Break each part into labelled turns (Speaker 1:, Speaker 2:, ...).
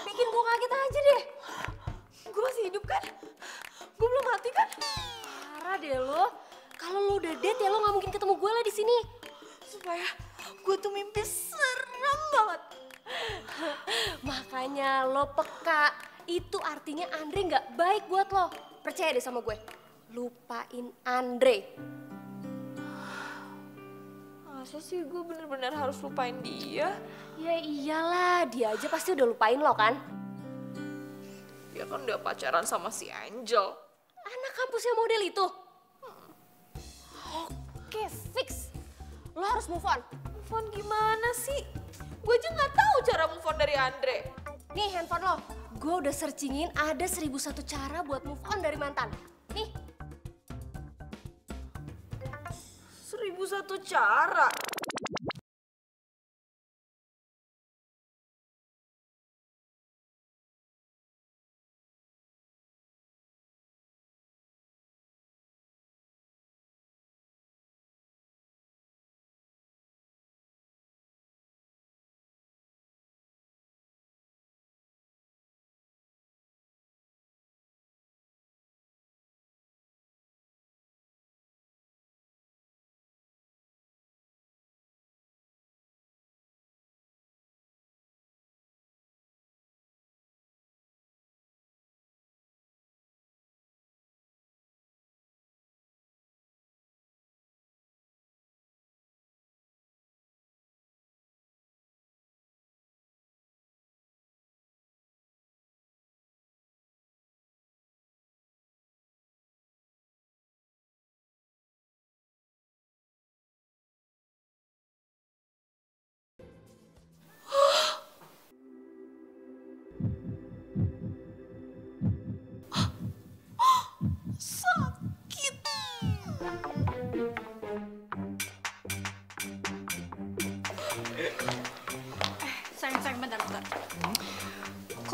Speaker 1: Bikin gue kaget aja deh. Gue masih hidup kan? Gue belum mati kan? Parah deh lo. Kalau lo udah dead ya lo nggak mungkin ketemu gue lah di sini. Supaya gue tuh mimpi serem banget. Makanya lo peka. Itu artinya Andre nggak baik buat lo. Percaya deh sama gue. Lupain Andre.
Speaker 2: Masa sih gue bener-bener harus lupain dia?
Speaker 1: Ya iyalah, dia aja pasti udah lupain lo kan?
Speaker 2: Dia kan udah pacaran sama si Angel.
Speaker 1: Anak kampusnya model itu? Oke, fix. Lo harus move on.
Speaker 2: Move on gimana sih? Gue aja gak tahu cara move on dari Andre.
Speaker 1: Nih handphone lo, gue udah searchingin ada 1001 cara buat move on dari mantan. Nih.
Speaker 2: 1001 cara?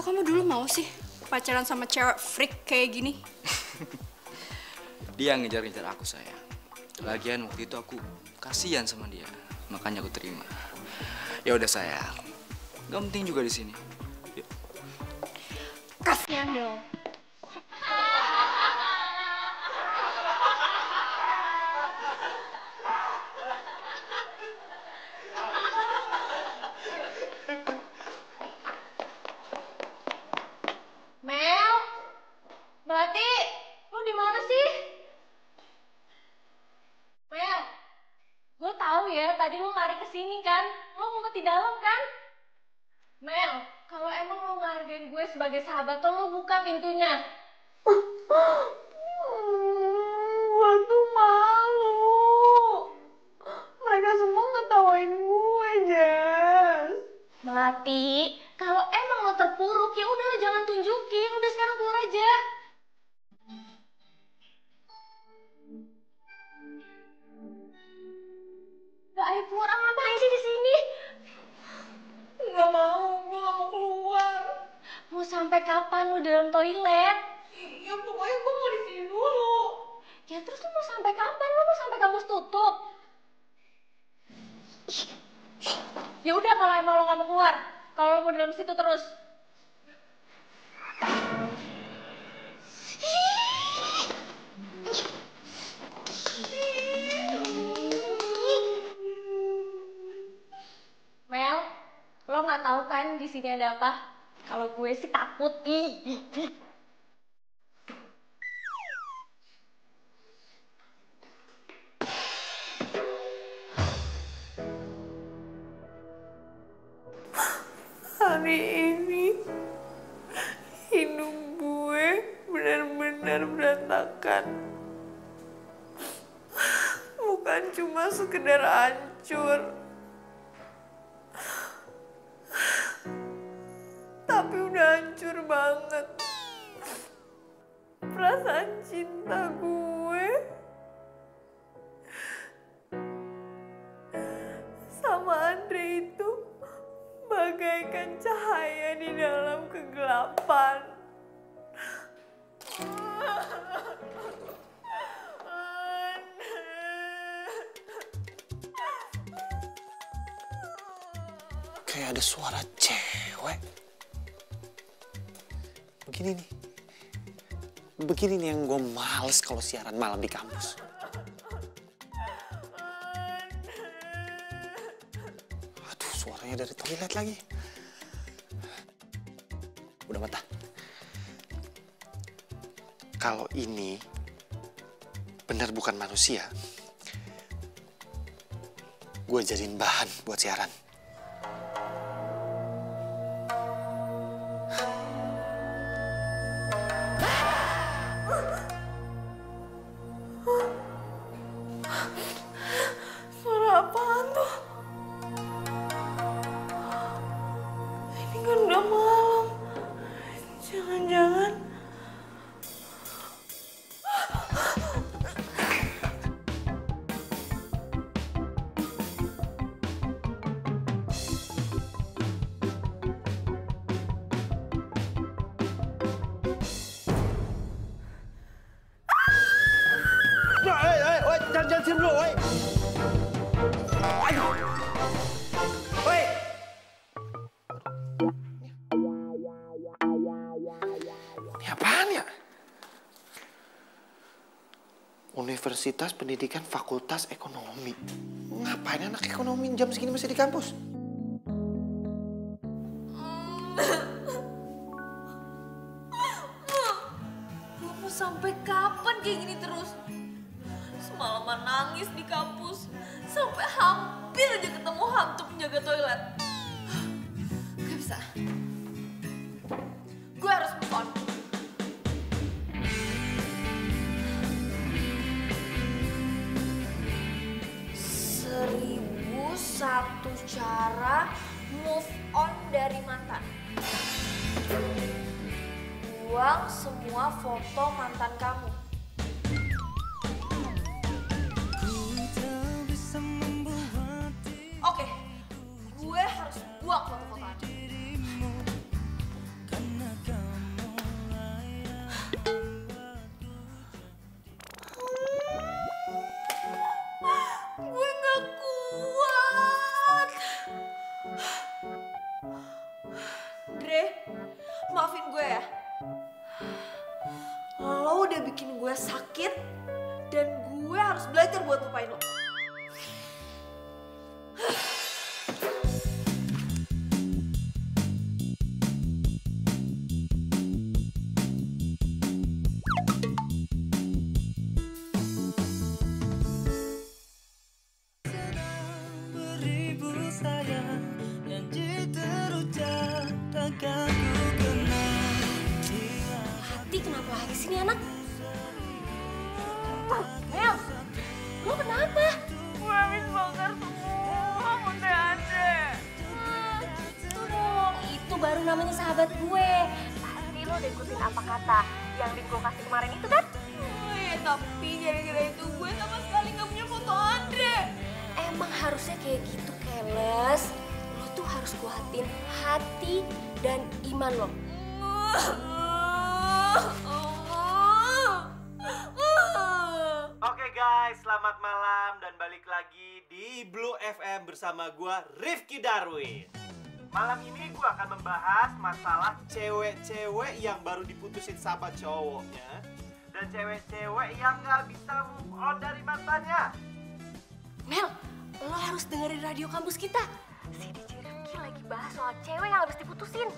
Speaker 3: Kok kamu dulu mau sih pacaran sama cewek freak kayak gini?
Speaker 4: Dia ngejar-ngejar aku, sayang. Lagian waktu itu aku kasihan sama dia, makanya aku terima. Ya udah sayang, gak penting juga di sini. Yuk.
Speaker 1: Kasihan dong. Mel, Melati, lu di mana sih? Mel, gue tahu ya tadi lu lari ke sini kan, lu ngumpet di dalam kan? Mel, kalau emang lu ngargain gue sebagai sahabat lo, lu buka pintunya. Gue tuh malu. Mereka semua ngetawain gue, Jess. Melati, kalau emang lo terpuruk ya udah jangan tunjukin, udah sekarang keluar aja. Gak, ayo keluar, ngapain sih di sini? Gak mau, gue gak mau keluar. Mau sampai kapan lu dalam toilet? Ya pokoknya gue mau di sini dulu. Ya terus lu mau sampai kapan? Lu mau sampai kampus tutup? Ya udah kalau emang lo gak mau keluar, kalau lo mau di dalam situ terus. Mel, lo nggak tahu kan di sini ada apa? Kalau gue sih takut.
Speaker 2: Hari ini hidup gue benar-benar berantakan. Bukan cuma sekedar hancur, tapi udah hancur banget. Perasaan cinta gue sama Andre itu bagaikan cahaya di dalam kegelapan.
Speaker 5: Kayak ada suara cewek. Begini nih yang gue males kalau siaran malam di kampus. Aduh, suaranya dari toilet lagi. Udah mata. Kalau ini benar bukan manusia, gue jadiin bahan buat siaran.
Speaker 2: Suara apaan tuh? Ini kan udah malam. Jangan-jangan
Speaker 5: Jangan sini dulu, woi. Ayo. Woi. Ini apaan ya? Universitas Pendidikan Fakultas Ekonomi. Ngapain anak ekonomi jam segini masih di kampus?
Speaker 2: lu mau sampai kapan kayak gini terus? Semalaman nangis di kampus, sampai hampir aja ketemu hantu penjaga toilet. Gak bisa. Gue harus move on. Satu cara move on dari mantan. Buang semua foto mantan kamu. Oke, gue harus buang foto-foto Anda. maafin gue ya. Lo udah bikin gue sakit dan gue harus belajar buat lupain lo.
Speaker 1: Hati kenapa lagi sih nih anak? Mel, lo kenapa?
Speaker 2: Gue habis bongkar semua Bunda Andre.
Speaker 1: Itu dong, itu baru namanya sahabat gue. Pasti lo udah ikutin apa kata yang link gue kasih kemarin itu kan?
Speaker 2: Tapi gara-gara itu gue sama sekali gak punya foto Andre.
Speaker 1: Emang harusnya kayak gitu, Keles. Lo tuh harus kuatin hati dan iman lo.
Speaker 5: Oke guys, selamat malam dan balik lagi di Blue FM bersama gua Rifki Darwin. Malam ini gua akan membahas masalah cewek-cewek yang baru diputusin sama cowoknya dan cewek-cewek yang gak bisa move on dari mantannya.
Speaker 1: Mel, lo harus dengerin radio kampus kita. Si DJ Rifki lagi bahas soal cewek yang habis diputusin.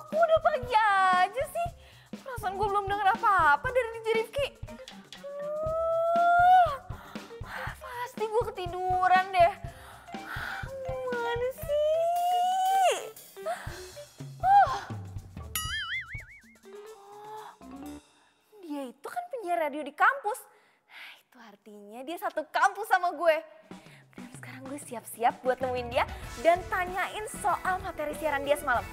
Speaker 2: Kok udah pagi aja sih? Perasaan gue belum denger apa-apa dari DJ Rifki. Pasti gue ketiduran deh. Gimana sih? Dia itu kan penyiar radio di kampus. Itu artinya dia satu kampus sama gue. Dan sekarang gue siap-siap buat nemuin dia dan tanyain soal materi siaran dia semalam.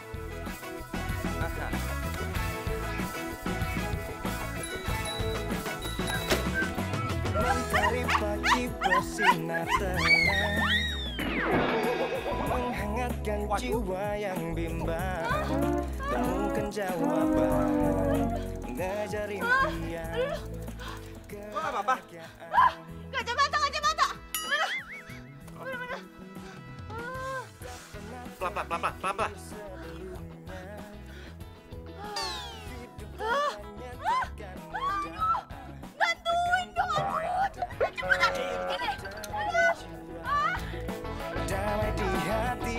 Speaker 6: Mentari pagi bersinar terang, menghangatkan jiwa yang bimbang, temukan jawaban, mengejar impian.
Speaker 5: Lo gak apa-apa?
Speaker 2: Kacamata.
Speaker 5: Pelan-pelan.
Speaker 2: Bantuin dong aku. Cepetan. Ini.
Speaker 6: Damai di hati,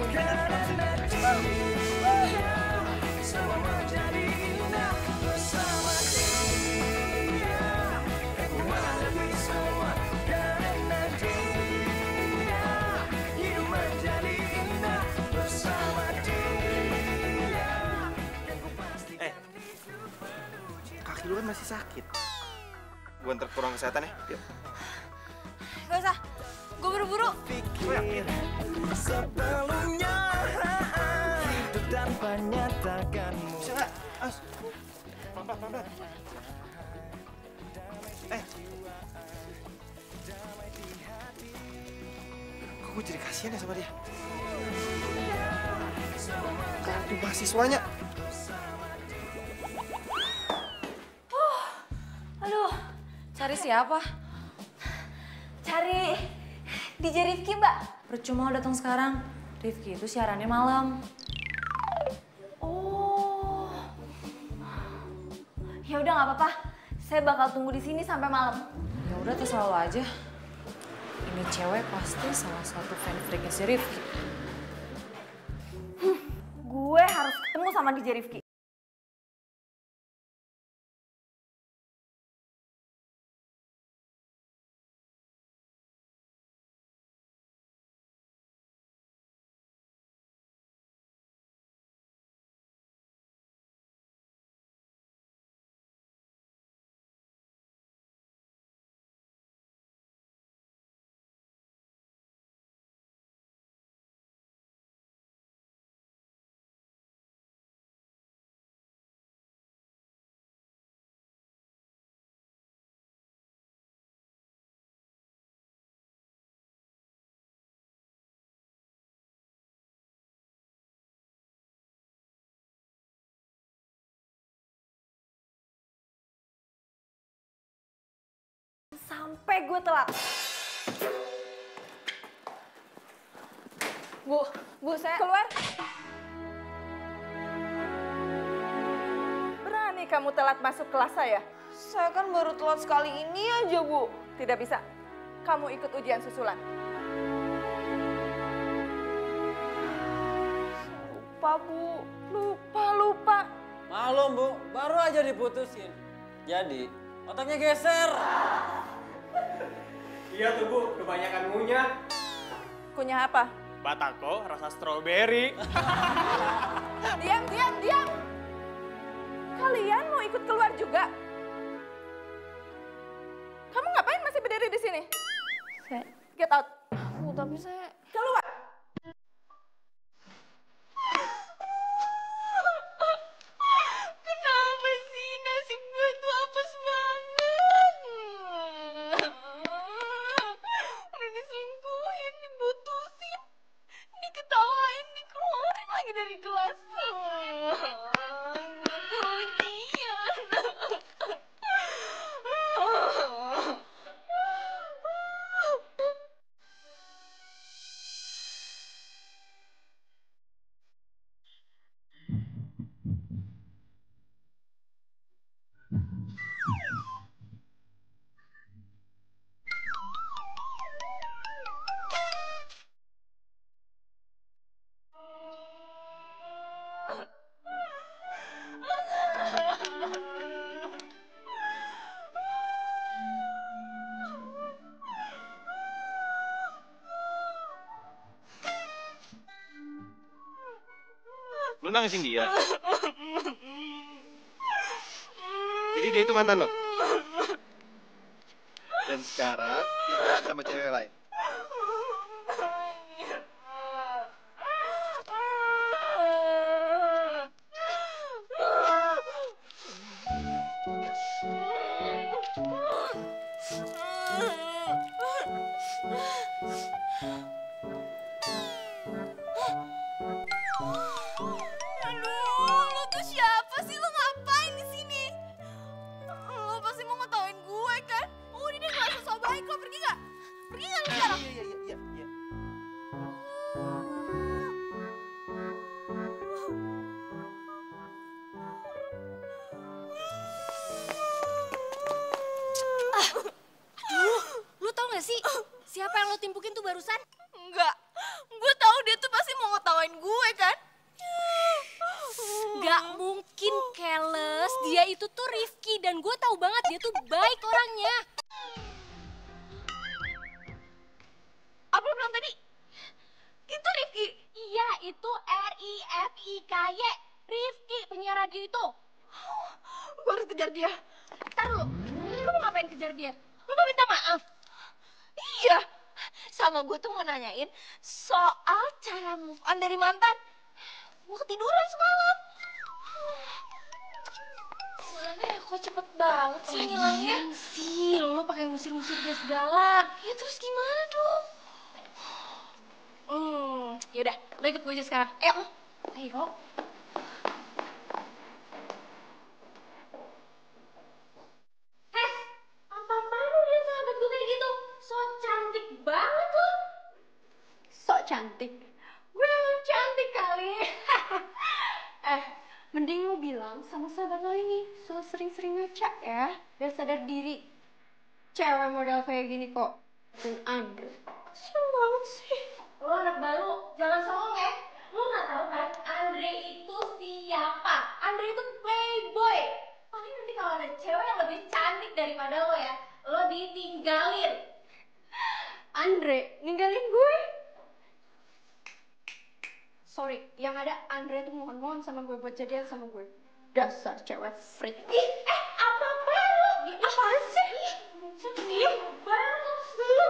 Speaker 6: karena dia semua menjadi indah bersama dia. Aku hadapi semua karena dia, hidup menjadi indah bersama dia.
Speaker 5: Kaki lu kan masih sakit. Gue antar ke ruang kesehatan ya. Yuk.
Speaker 2: gak usah. Gue buru-buru.
Speaker 6: Pikir sebelumnya hidup tanpa nyatakanmu.
Speaker 5: Bisa nggak? As. Pelan-pelan. Kok gue jadi kasihan ya sama dia? Kartu mahasiswanya.
Speaker 2: Aduh, cari siapa? Cari DJ Rifki, Mbak.
Speaker 7: Percuma datang sekarang. Rifki itu siarannya malam.
Speaker 2: Oh. Ya udah nggak apa-apa. Saya bakal tunggu di sini sampai malam.
Speaker 7: Ya udah terserah lo aja. Ini cewek pasti salah satu fan freaknya si Rifki.
Speaker 2: Gue harus ketemu sama DJ Rifki. Sampai gue telat. Bu, saya keluar.
Speaker 8: Berani kamu telat masuk kelas saya?
Speaker 2: Saya kan baru telat sekali ini aja, Bu.
Speaker 8: Tidak bisa. Kamu ikut ujian susulan.
Speaker 2: Lupa, Bu.
Speaker 8: Lupa.
Speaker 9: Maklum Bu, baru aja diputusin. Jadi, otaknya geser.
Speaker 5: Iya tuh Bu, kebanyakan ngunyah.
Speaker 8: Kunyah apa?
Speaker 5: Batako rasa stroberi.
Speaker 8: Diam. Kalian mau ikut keluar juga? Kamu ngapain masih berdiri di sini? Get out.
Speaker 2: Bu, tapi saya...
Speaker 8: Keluar.
Speaker 2: Kenapa sih nasib gue tuh apes banget? Udah diselingkuhin, diputusin, diketawain, dikeluarin lagi dari kelas.
Speaker 5: Lu nangisin dia? Jadi dia itu mantan lo? Dan sekarang sama cewek lain?
Speaker 2: Aduh, lo tuh siapa sih? Lo ngapain di sini? Lo pasti mau ngetawain gue kan? Udah deh, gak usah so baik lo. Pergi gak? Pergi gak lo sekarang?
Speaker 5: Iya.
Speaker 1: Lu tau gak sih siapa yang lo timpukin tuh barusan?
Speaker 2: Enggak. Gue tahu dia tuh pasti mau ngetawain gue kan?
Speaker 1: Gak mungkin, Keles. Dia itu tuh Rifki dan gue tahu banget dia tuh baik orangnya.
Speaker 2: Apa lo bilang tadi? Itu Rifki.
Speaker 1: Iya, itu R-I-F-I-K-Y. Rifki, penyiar radio itu.
Speaker 2: Gue harus kejar dia.
Speaker 1: Ntar lu mau ngapain kejar dia? Lu mau minta maaf?
Speaker 2: Iya,
Speaker 1: Iya, sama gue tuh mau nanyain soal cara move on dari mantan. Gue ketiduran semalam. Mana ya, kok cepet banget sih ngilangnya? Sih, lo pakai ngusir-ngusir dia segala. Ya terus gimana dong? Yaudah, lo ikut gue aja sekarang. Ayo. Ayo. Apa-apaan lu liat sahabat gue kayak gitu? So cantik banget lo.
Speaker 3: Sok cantik. Gue emang cantik kali. Mending lu bilang sama sahabat lo ini so sering-sering ngaca ya, biar sadar diri. Cewek model kayak gini kok. Dan Andre, kasian banget sih.
Speaker 1: Lo anak baru, jangan songong ya. Lo gak tahu kan Andre itu siapa? Andre itu playboy. Paling nanti kalau ada cewek yang lebih cantik daripada lo ya, lo ditinggalin.
Speaker 3: Andre, ninggalin gue? Sorry, yang ada Andre tuh mohon-mohon sama gue buat jadian sama gue. Dasar cewek freak.
Speaker 1: Apa-apaan lo?
Speaker 3: Apaan sih?
Speaker 1: Diem banget lo.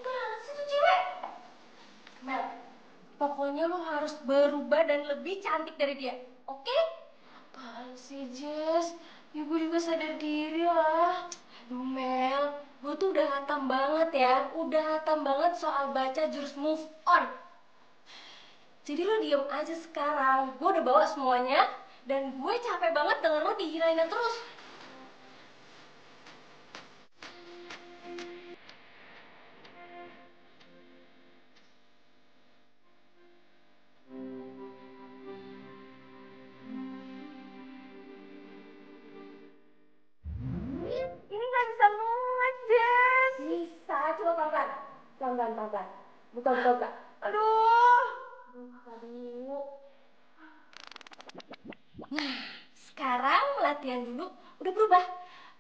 Speaker 1: Banget sih tuh cewek. Mel, pokoknya lo harus berubah dan lebih cantik dari dia, oke? Apaan sih, Jess? Ya gue juga sadar diri lah. Aduh, Mel, gue tuh udah hatam banget ya. Udah hatam banget soal baca jurus move on. Jadi lo diem aja sekarang. Gue udah bawa semuanya. Dan gue capek banget denger lo dihinain terus. Ini gak bisa muat, Jen. Bisa, coba pelan-pelan. Pelan-pelan, pelan-pelan. Buka. Aduh. Aduh. Nah, sekarang latihan dulu udah berubah.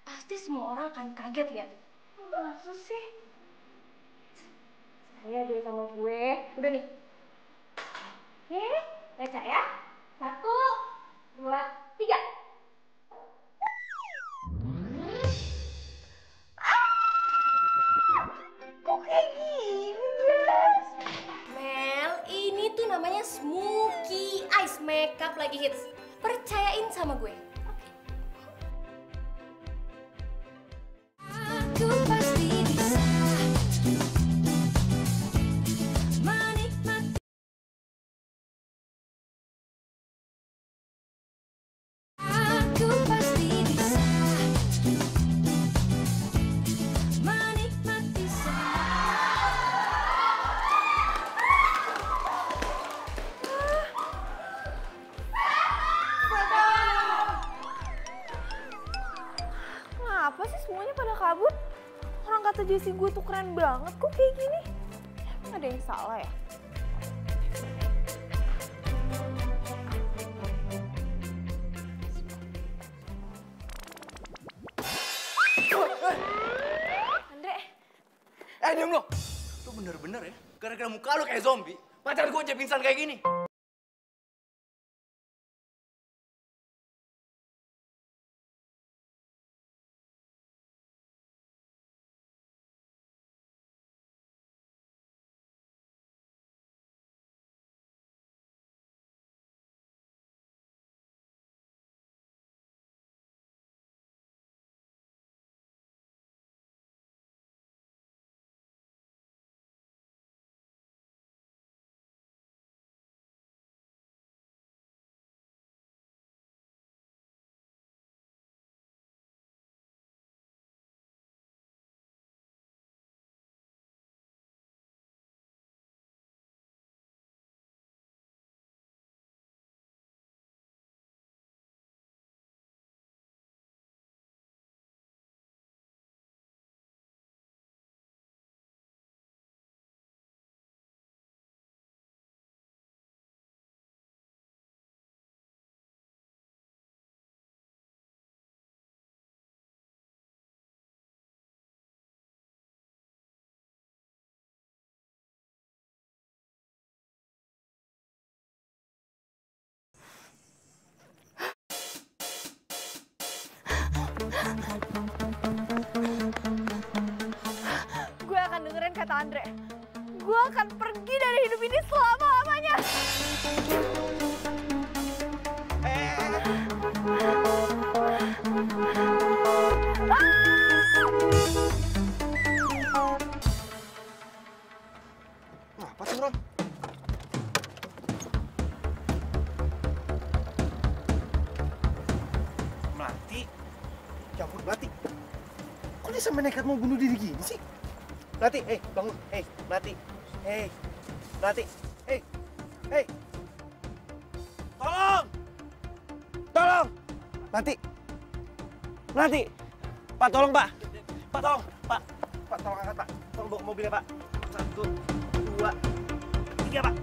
Speaker 1: Pasti semua orang akan kaget lihat. Masa sih? Saya deh sama gue. Udah nih. Oke, baca ya. 1, 2, 3. Kok kayak gini, Jess? Mel, ini tuh namanya Smokey Eyes Makeup lagi hits. Percayain sama gue. Aku pasti bisa menikmati. Aku pasti bisa menikmati
Speaker 8: Kenapa sih semuanya pada kabur? Orang kata Jessie gue tuh keren banget kok kayak gini. Emang ada yang salah ya? Andre.
Speaker 4: Diam lo. Lo bener-bener ya, gara-gara muka lo kayak zombie, pacar gue aja pingsan kayak gini.
Speaker 8: Gue akan dengerin kata Andre. Gue akan pergi dari hidup ini selama-lamanya.
Speaker 5: Apa tuh orang? Melati? Ya ampun, Melati. Kok dia sampai nekat mau bunuh diri gini sih? Melati, bangun. Melati. Melati. Tolong! Tolong! Melati. Melati. Pak, tolong, Pak. Pak, tolong. Pak, tolong angkat, Pak. Tolong bawa ke mobilnya, Pak. 1, 2, 3, Pak.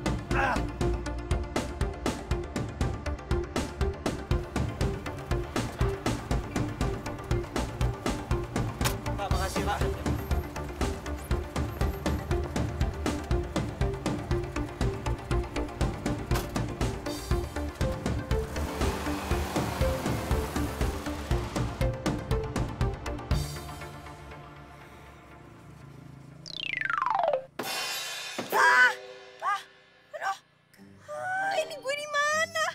Speaker 5: Pak, makasih, Pak.
Speaker 8: Ini gue di mana?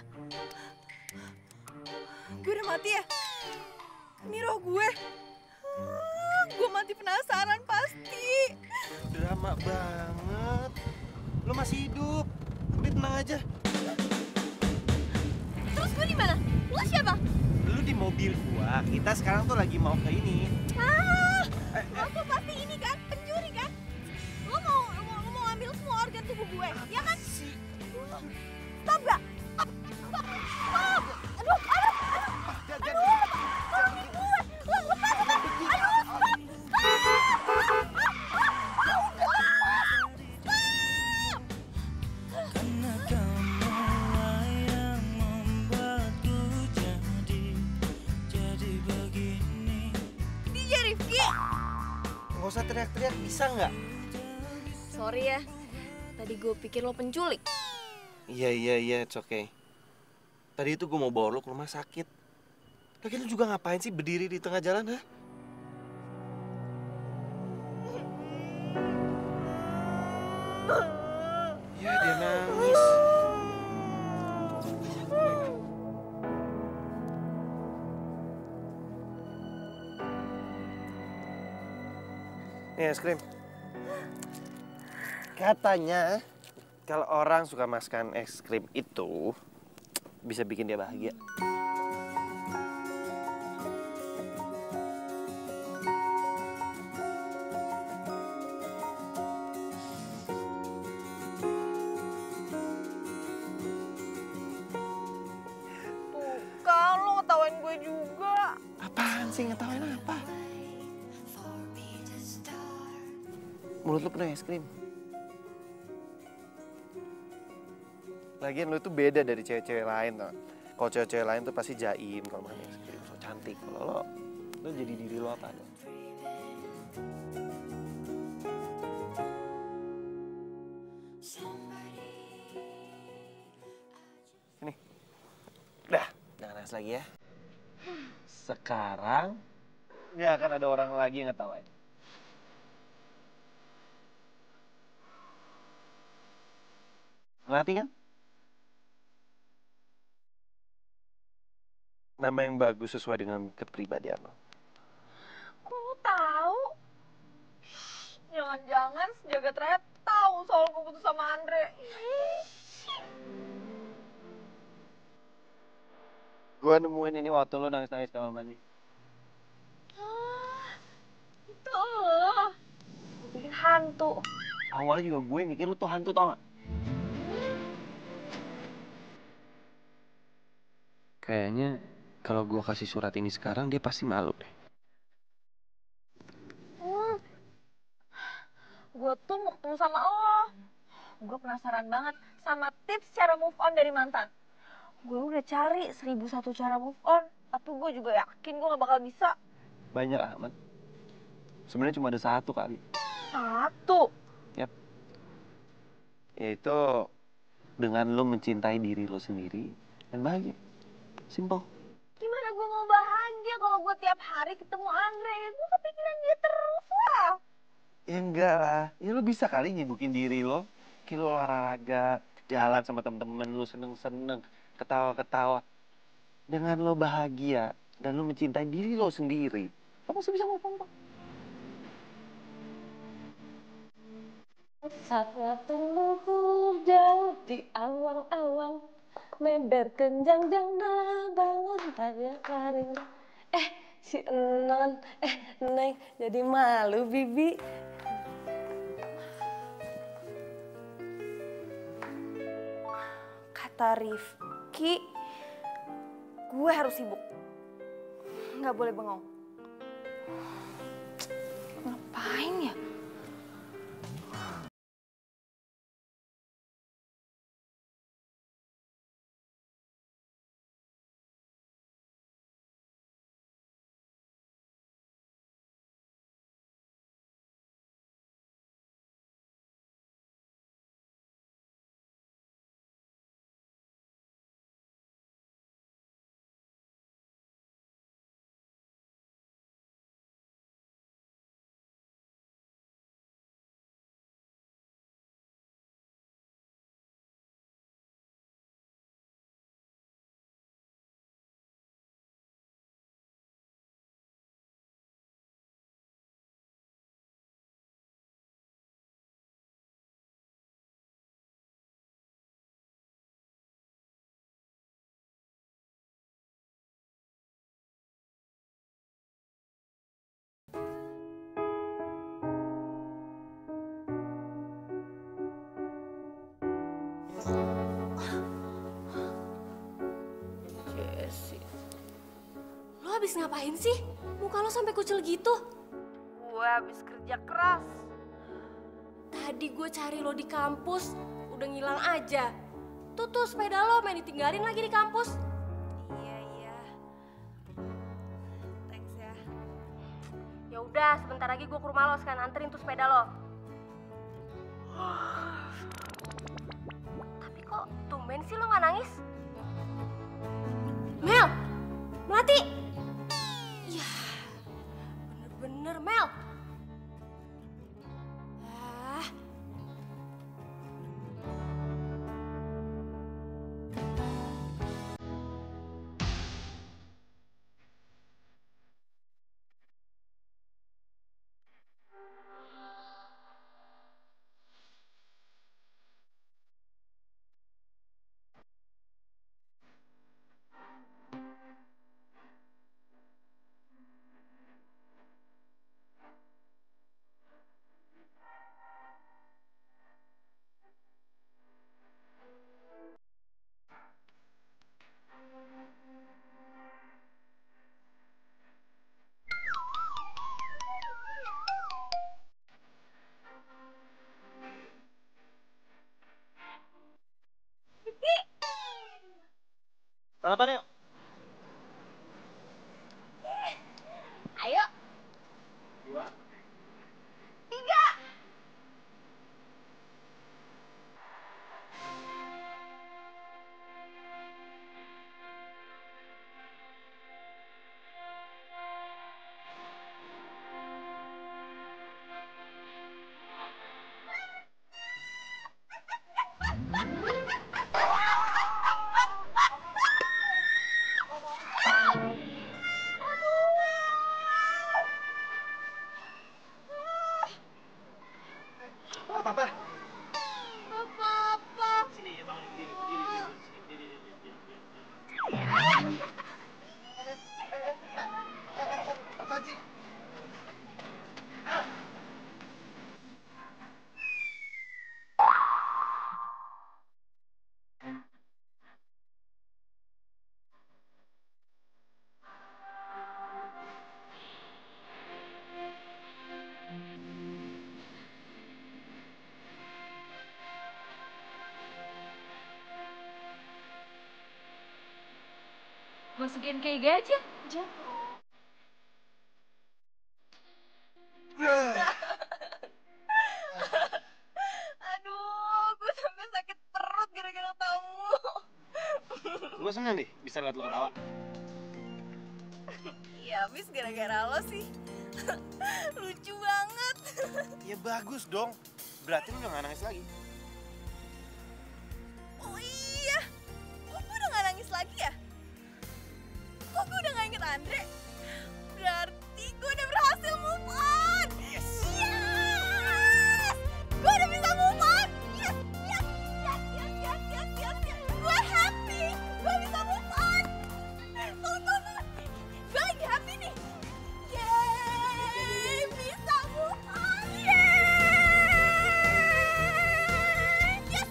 Speaker 8: Gue udah mati ya? Ini roh gue. Gue mati penasaran pasti.
Speaker 5: Drama banget. Lo masih hidup. Udah tenang aja.
Speaker 8: Terus gue di mana? Lo siapa?
Speaker 5: Lu di mobil gua. Kita sekarang tuh lagi mau ke ini.
Speaker 8: Lo tuh pasti ini kan? Pencuri kan? Lo mau ambil semua organ tubuh gue, ya kan? Stop gak? Stop! Aduh! Tolongin gue! Lo lepas! Aduh! Stop!
Speaker 6: Karena kamulah yang membuatku jadi begini.
Speaker 8: DJ Rifki!
Speaker 5: Nggak usah teriak-teriak, bisa nggak?
Speaker 1: Sorry ya, tadi gue pikir lo penculik.
Speaker 5: Iya, it's okay. Tadi itu gue mau bawa lo ke rumah sakit. Lagian lu juga ngapain sih berdiri di tengah jalan, ha? Ya, dia nangis. Nih, es krim. Katanya, kalau orang suka makan es krim itu, bisa bikin dia bahagia.
Speaker 8: Kan lo ngetawain gue juga.
Speaker 5: Apaan sih, ngetawain apa? Mulut lu penuh es krim. Lagian lu tuh beda dari cewek-cewek lain, tau. Kalau cewek-cewek lain tuh pasti jaim kalau makan es krim, so cantik. Kalau lo jadi diri lo apa dong? Sini. Udah, jangan nangis lagi ya. Sekarang nggak akan ada orang lagi yang ngetawain. Ngerti kan? Nama yang bagus sesuai dengan kepribadian lo.
Speaker 8: Kok lo tahu? Jangan-jangan sejagat raya tahu soal gue putus sama Andre.
Speaker 5: Gue nemuin ini waktu lo nangis-nangis sama Mani.
Speaker 8: Itu lo. Bikin hantu.
Speaker 5: Awalnya juga gue mikir lo tuh hantu, tau gak? Kayaknya kalau gue kasih surat ini sekarang, dia pasti malu deh.
Speaker 8: Gue tuh mau ketemu sama lo. Gue penasaran banget sama tips cara move on dari mantan. Gue udah cari 1001 cara move on, tapi gue juga yakin gue gak bakal bisa.
Speaker 5: Banyak amat. Sebenarnya cuma ada satu kali.
Speaker 8: Satu?
Speaker 5: Yap. Yaitu dengan lo mencintai diri lo sendiri dan bahagia. Simple.
Speaker 8: Gimana gue mau bahagia dia kalau gue tiap hari ketemu Andre? Gue kepikiran dia terus lah.
Speaker 5: Ya enggak lah, ya lo bisa kali nyibukin diri lo. Kayak lo olahraga, jalan sama temen-temen lo, seneng-seneng, ketawa-ketawa. Dengan lo bahagia dan lo mencintai diri lo sendiri, lo masih bisa ngomong.
Speaker 2: Saat luhur jauh di awang-awang, member kenjang jana bangun tanya karing. Si Enon, Neng jadi malu Bibi.
Speaker 8: Kata Rifki, gue harus sibuk. Nggak boleh bengong.
Speaker 1: Ngapain ya? Lo habis ngapain sih? Muka lo sampai kucel gitu.
Speaker 8: Gue habis kerja keras.
Speaker 1: Tadi gue cari lo di kampus, udah ngilang aja. Tuh sepeda lo main ditinggalin lagi di kampus.
Speaker 8: Iya. Thanks ya.
Speaker 1: Ya udah, sebentar lagi gue ke rumah lo sekarang anterin tuh sepeda lo. Tapi kok tumben sih lo nggak nangis? Mel, Melati. Ya, bener-bener Mel.
Speaker 5: Balapan yuk.
Speaker 8: Ayo.
Speaker 5: 2,
Speaker 8: 3.
Speaker 5: Apa?
Speaker 8: Apa-apa.
Speaker 5: Sini ya, bangun diri. Apa sih?
Speaker 2: Masukin kayak gini aja.
Speaker 8: Aduh, gue sampai sakit perut gara-gara tamu.
Speaker 5: Gue seneng deh bisa liat lo ketawa.
Speaker 8: Ya habis gara-gara lo sih. Lucu banget.
Speaker 5: Ya bagus dong. Berarti lu udah gak nangis lagi.
Speaker 8: Oh iya. Kok gue udah gak nangis lagi ya? Kok gue udah gak inget Andre? Berarti gue udah berhasil move on. Yes! Gue udah bisa move on. Yes! Gue happy. Gue bisa move on. Tuh. Gue lagi happy nih. Yeay, bisa move on. Yeay. Yes.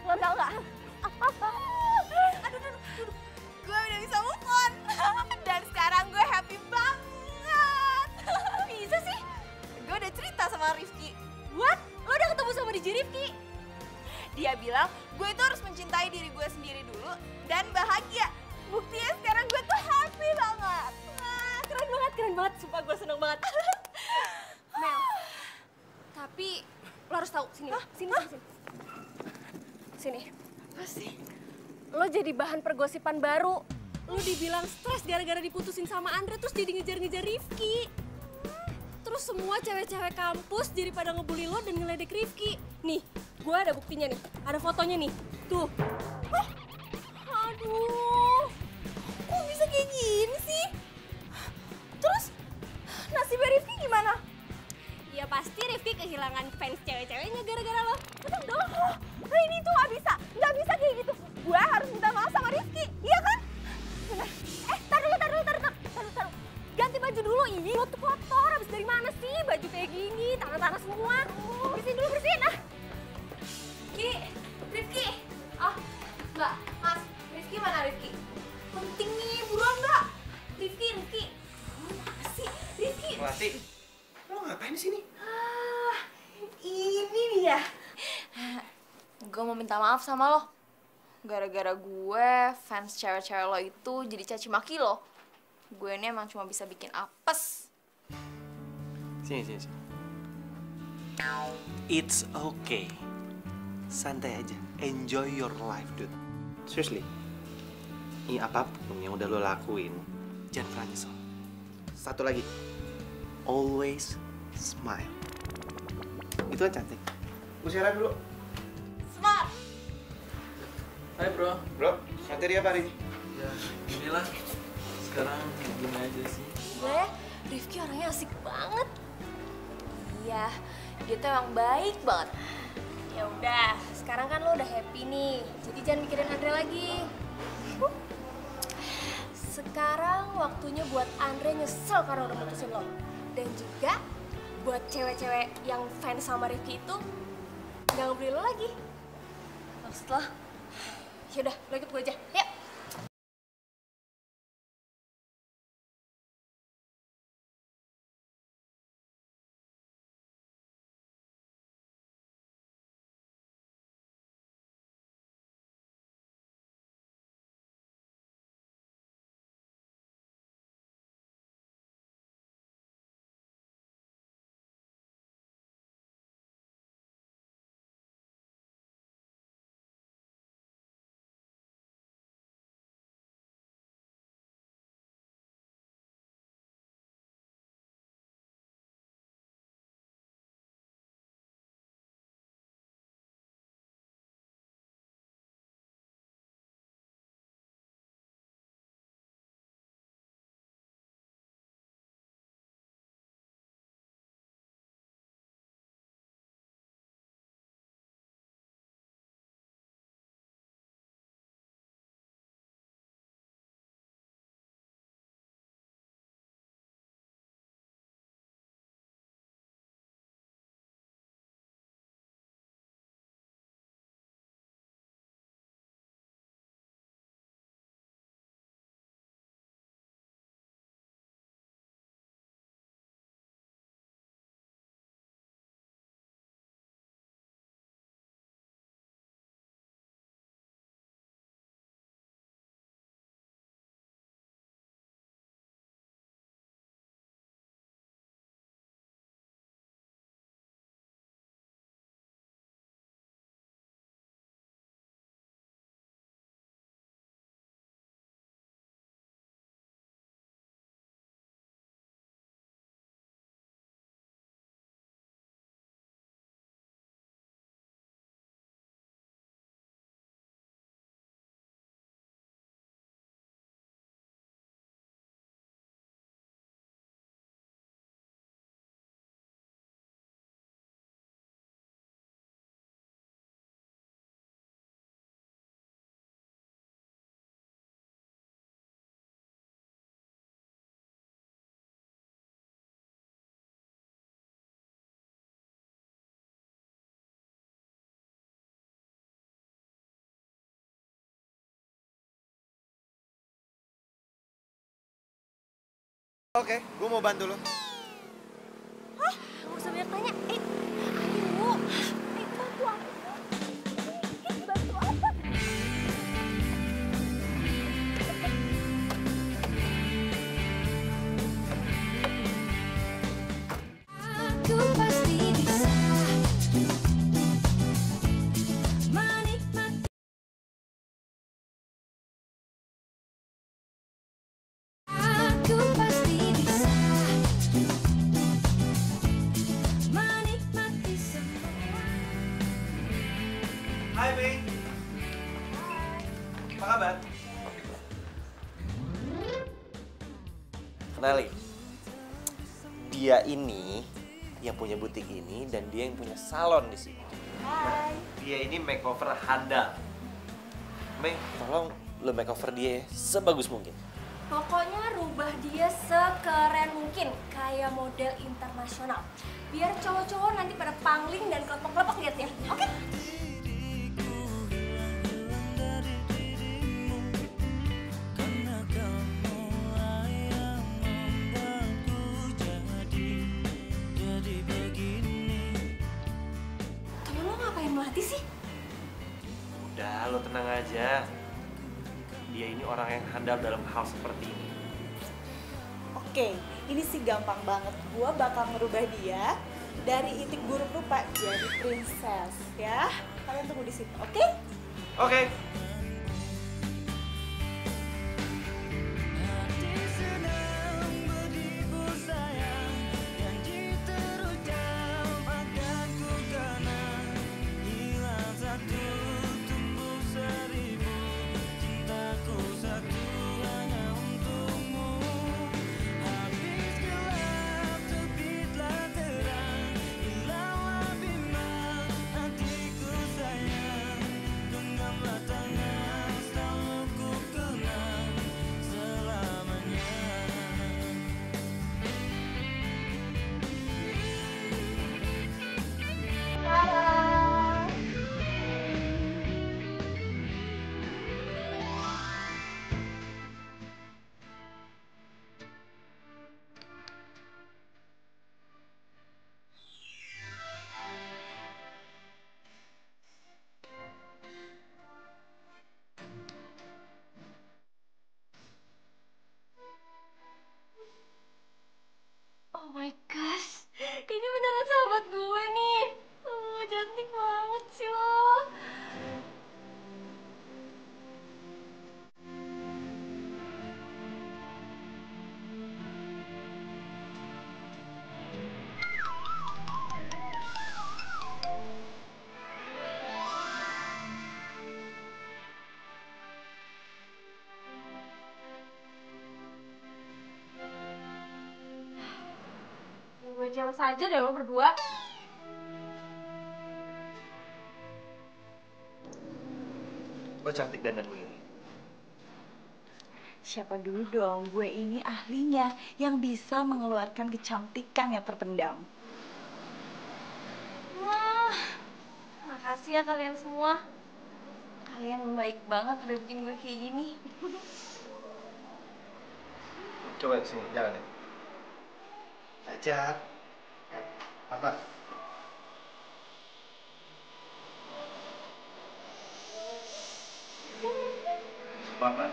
Speaker 8: Lo tau gak? Aduh. Gue udah bisa move on. Dan sekarang gue happy banget. Bisa sih? Gue udah cerita sama Rifki.
Speaker 1: What? Lo udah ketemu sama DJ Rifki?
Speaker 8: Dia bilang gue itu harus mencintai diri gue sendiri dulu dan bahagia. Buktinya sekarang gue tuh happy banget.
Speaker 1: Wah, keren banget. Sumpah gue seneng banget. Mel, tapi lo harus tahu sini. Apa sih? Lo jadi bahan pergosipan baru. Lo dibilang stres gara-gara diputusin sama Andre terus jadi ngejar-ngejar Rifki. Terus semua cewek-cewek kampus jadi pada ngebully lo dan ngeledek Rifki. Nih, gue ada buktinya nih. Ada fotonya nih. Tuh.
Speaker 8: Aduh, kok bisa kayak gini sih? Terus nasibnya Rifki gimana?
Speaker 1: Ya pasti Rifki kehilangan fans cewek-ceweknya gara-gara lo.
Speaker 8: Betul dong. Nah ini tuh nggak bisa kayak gitu. Gue harus minta maaf sama Rifki, iya kan? Bener. Tar dulu. Ganti baju dulu, ini lo tuh kotor. Habis dari mana sih baju kayak gini, tangan-tangan semua. Bersihin ah. Rifki. Oh, Mbak, Mas, Rifki mana Rifki? Penting nih, buruan Mbak. Rifki. Mana sih? Rifki.
Speaker 5: Melati, lo ngapain di sini?
Speaker 8: Ini dia.
Speaker 2: Gue mau minta maaf sama lo. Gara-gara gue, fans cewek-cewek lo itu jadi caci maki lo. Gue ini emang cuma bisa bikin apes.
Speaker 5: Sini. It's okay. Santai aja. Enjoy your life, dude. Seriously. Ini apapun yang udah lo lakuin, jangan pernah nyesel. Satu lagi. Always smile. Itu kan cantik. Gue share dulu.
Speaker 8: Smart.
Speaker 9: Hai bro.
Speaker 5: Bro, materi apa hari ini?
Speaker 9: Ya, inilah. Sekarang gini aja sih.
Speaker 1: Gue, Rifki orangnya asik banget. Iya, dia tuh emang baik banget. Ya udah, sekarang kan lo udah happy nih, jadi jangan mikirin Andre lagi. Sekarang waktunya buat Andre nyesel karena udah mutusin lo. Dan juga buat cewek-cewek yang fans sama Rifki itu nggak ngebeli lo lagi. Maksud lo? Yaudah, lo ikut gue aja, yuk.
Speaker 5: Oke, gue mau bantu lo.
Speaker 8: Hah? Gak usah banyak tanya. Ayo. Bantu apa? Bantu apa?
Speaker 2: Aku pasti bisa menikmati. Aku pasti bisa menikmati semua.
Speaker 5: Hai, Mei. Apa kabar? Kenalin. Dia ini yang punya butik ini dan dia yang punya salon di sini.
Speaker 8: Hai.
Speaker 5: Dia ini makeover handal. Mei, tolong lo makeover dia ya, sebagus mungkin.
Speaker 1: Pokoknya rubah dia sekeren mungkin, kayak model internasional. Biar cowok-cowok nanti pada pangling dan kelepek-kelepek liatnya, oke?
Speaker 6: Karena kamu yang membuatku jadi begini.
Speaker 1: Temen lo ngapain melatih sih?
Speaker 5: Udah, lo tenang aja. Dia ini orang yang handal dalam hal seperti ini.
Speaker 8: Oke, ini sih gampang banget. Gua bakal merubah dia dari itik buruk rupa jadi princess ya. Kalian tunggu di situ, oke?
Speaker 5: Oke.
Speaker 6: Hati sedang beribu sayang, janji terucap akan ku kenang. Hilang satu, tumbuh seribu, cintaku satu hanya untukmu. Habis gelap, terbitlah terang, hilanglah bimbang hatiku sayang. Genggamlah tangan, selalu ku kenang selamanya.
Speaker 1: Oh my gosh, ini beneran sahabat gue nih. Cantik banget sih lo. Gue jelas aja deh lo berdua.
Speaker 5: Lo cantik dandan begini.
Speaker 8: Siapa dulu dong, gue ini ahlinya yang bisa mengeluarkan kecantikan yang terpendam.
Speaker 1: Wah, makasih ya kalian semua. Kalian baik banget udah bikin gue kayak gini.
Speaker 5: Coba sini, jangan ya. Ajar. Apa? Apa?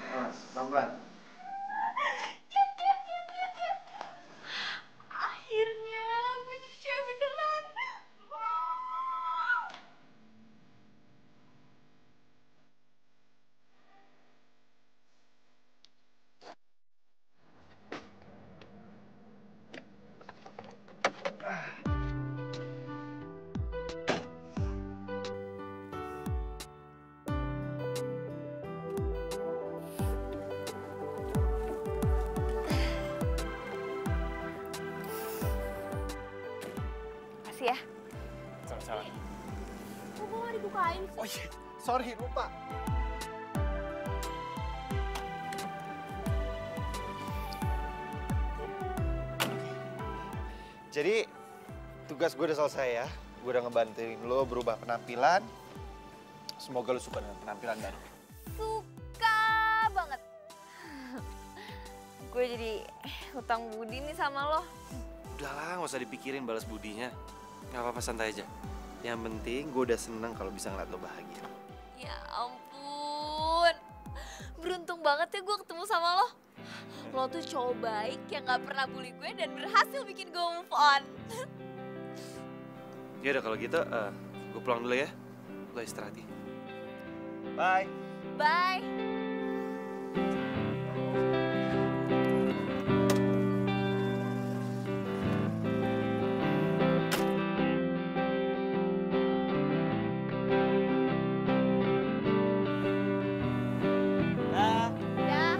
Speaker 5: Mas, pelan-pelan.
Speaker 1: Akhirnya gue jadi cewek beneran. Makasih ya.
Speaker 5: Sama-sama.
Speaker 1: Kok gue gak dibukain sih?
Speaker 5: Oh iya, sorry, lupa. Jadi, tugas gue udah selesai ya. gue udah ngebantuin lo berubah penampilan. Semoga lo suka dengan penampilan baru.
Speaker 2: Suka banget. Gue jadi hutang budi nih sama lo.
Speaker 5: Udahlah, nggak usah dipikirin balas budinya. Nggak apa-apa, santai aja. Yang penting gue udah seneng kalau bisa ngeliat lo bahagia.
Speaker 2: Ya ampun. Beruntung banget ya gue ketemu sama lo. Lo tuh cowok baik yang gak pernah bully gue dan berhasil bikin gue move on.
Speaker 5: Ya udah kalau gitu, gue pulang dulu ya. Lo istirahat ya. Bye.
Speaker 2: Bye.
Speaker 5: Dah.
Speaker 2: Ya,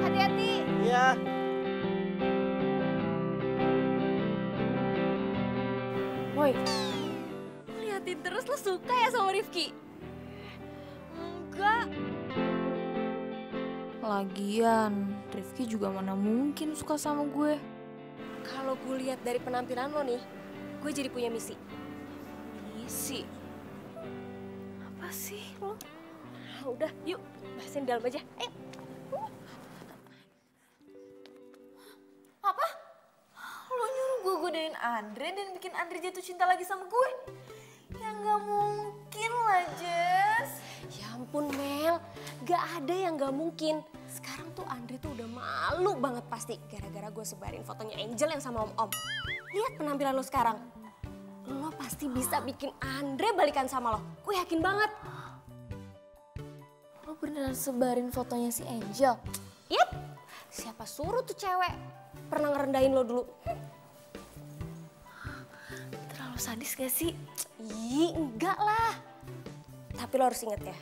Speaker 2: hati-hati.
Speaker 5: Iya.
Speaker 1: Boy, liatin terus lo suka ya sama Rifki?
Speaker 2: Enggak.
Speaker 7: Lagian, Rifki juga mana mungkin suka sama gue.
Speaker 1: Kalau gue lihat dari penampilan lo nih, gue jadi punya misi.
Speaker 2: Misi. Apa sih lo?
Speaker 1: Ah, udah, yuk bahasin dalam aja. Ayo.
Speaker 2: Apa? Lo nyuruh gue godain Andre dan bikin Andre jatuh cinta lagi sama gue? Ya nggak mungkin lah, Jess.
Speaker 1: Ya ampun Mel, gak ada yang gak mungkin. Sekarang tuh Andre tuh udah malu banget pasti gara-gara gue sebarin fotonya Angel yang sama om-om. Lihat penampilan lo sekarang. Lo pasti bisa bikin Andre balikan sama lo. Gue yakin banget.
Speaker 2: Lo beneran sebarin fotonya si Angel?
Speaker 1: Yap, siapa suruh tuh cewek pernah ngerendahin lo dulu?
Speaker 2: Terlalu sadis gak sih?
Speaker 1: Ih, enggak lah. Tapi lo harus inget ya,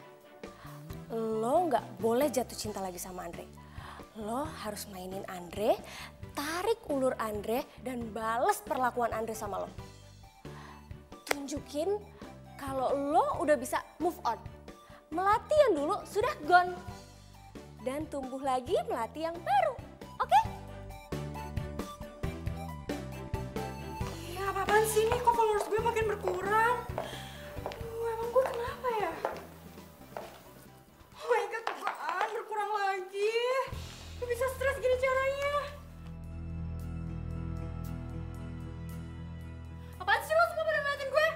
Speaker 1: lo nggak boleh jatuh cinta lagi sama Andre. Lo harus mainin Andre, tarik ulur Andre, dan bales perlakuan Andre sama lo. Tunjukin kalau lo udah bisa move on. Melati yang dulu sudah gone. Dan tumbuh lagi melati yang baru. Oke?
Speaker 3: Ya apa-apaan sih nih, kok followers gue makin berkurang? Emang gue kenapa ya? Oh my god, apaan berkurang lagi? Gue bisa stres gini caranya. Apaan sih lo semua pada ngeliatin gue?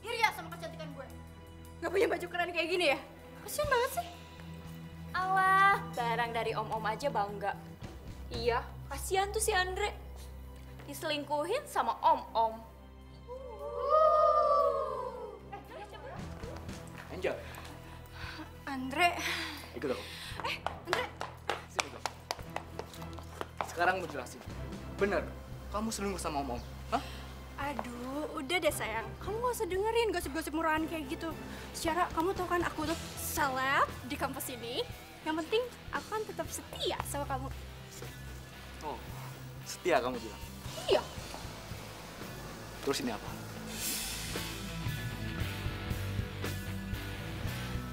Speaker 3: Iri ya sama kecantikan gue? Gak punya baju keren kayak gini ya? Kasian banget sih.
Speaker 2: Alah, barang dari om-om aja bangga. Iya, kasihan tuh si Andre. Diselingkuhin sama om-om.
Speaker 4: Angel,
Speaker 3: Andre.
Speaker 4: ikut aku.
Speaker 3: Andre.
Speaker 4: Sini dong. Sekarang mau jelasin. Bener, kamu selingkuh sama om-om? Hah?
Speaker 3: Aduh, udah deh sayang. Kamu gak usah dengerin gosip-gosip murahan kayak gitu. Secara kamu tau kan aku tuh seleb di kampus ini. Yang penting aku kan tetap setia sama kamu.
Speaker 4: Oh, setia kamu bilang.
Speaker 3: Iya.
Speaker 4: Terus ini apa?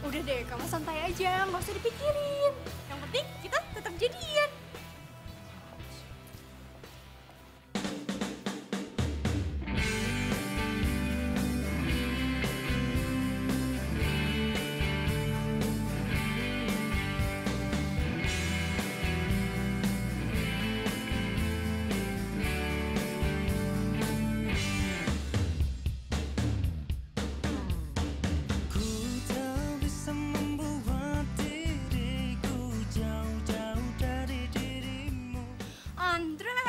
Speaker 3: Udah deh, kamu santai aja, gak usah dipikirin. Yang penting kita tetap jadian.
Speaker 6: Ku tak bisa membuat diriku jauh-jauh dari dirimu.
Speaker 3: Andre.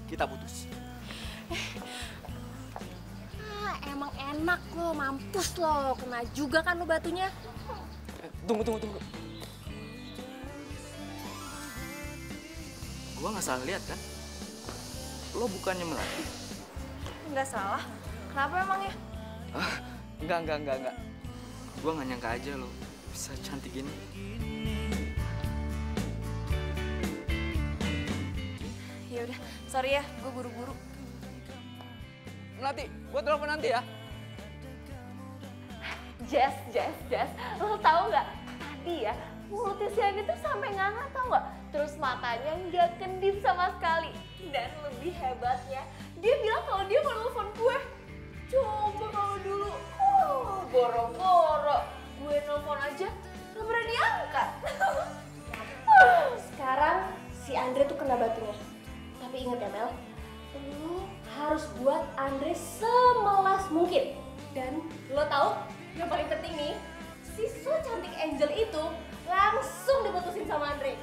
Speaker 4: Kita putus.
Speaker 1: Ah, emang enak lo, mampus lo. Kena juga kan lo batunya.
Speaker 4: Tunggu. Gua nggak salah lihat kan? Lo bukannya Melati?
Speaker 2: Nggak salah. Kenapa emangnya?
Speaker 4: Ah, enggak. Gua nggak nyangka aja lo bisa cantik gini.
Speaker 2: Ya udah, sorry ya, gue buru-buru.
Speaker 4: Melati, gua telepon nanti ya.
Speaker 2: Jess, lo tau nggak? Tadi ya, mulutnya si Andre tuh sampai nganga tau gak? Terus matanya nggak kedip sama sekali. Dan lebih hebatnya, dia bilang kalau dia mau nelfon gue. Coba kalau dulu, boro-boro gue nelfon aja gak berani angkat. Sekarang si Andre tuh kena batunya. Tapi inget ya Mel, lo harus buat Andre semelas mungkin. Dan lo tahu yang paling penting nih, si so cantik Angel itu langsung diputusin sama Andre.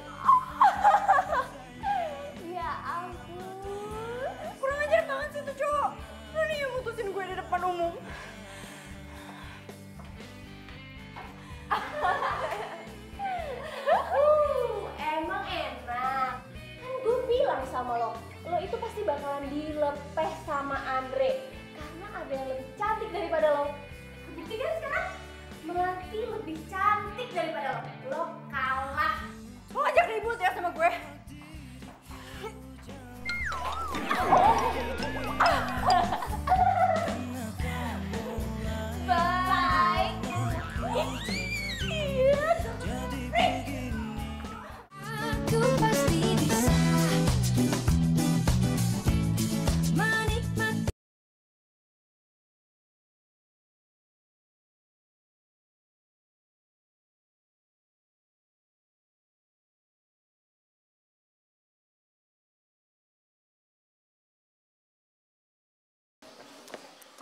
Speaker 2: Ya ampun.
Speaker 3: Kurang ajar banget sih tuh cowok. Berani yang mutusin gue di depan umum.
Speaker 2: Emang enak. Kan gue bilang sama lo itu pasti bakalan dilepeh sama Andre. Karena ada yang lebih cantik daripada lo. Bukti kan sekarang? Melati lebih cantik daripada lo. Lo kalah.
Speaker 3: Lo ngajak ribut ya sama gue.
Speaker 2: Bye.
Speaker 6: Aku pasti bisa menikmati.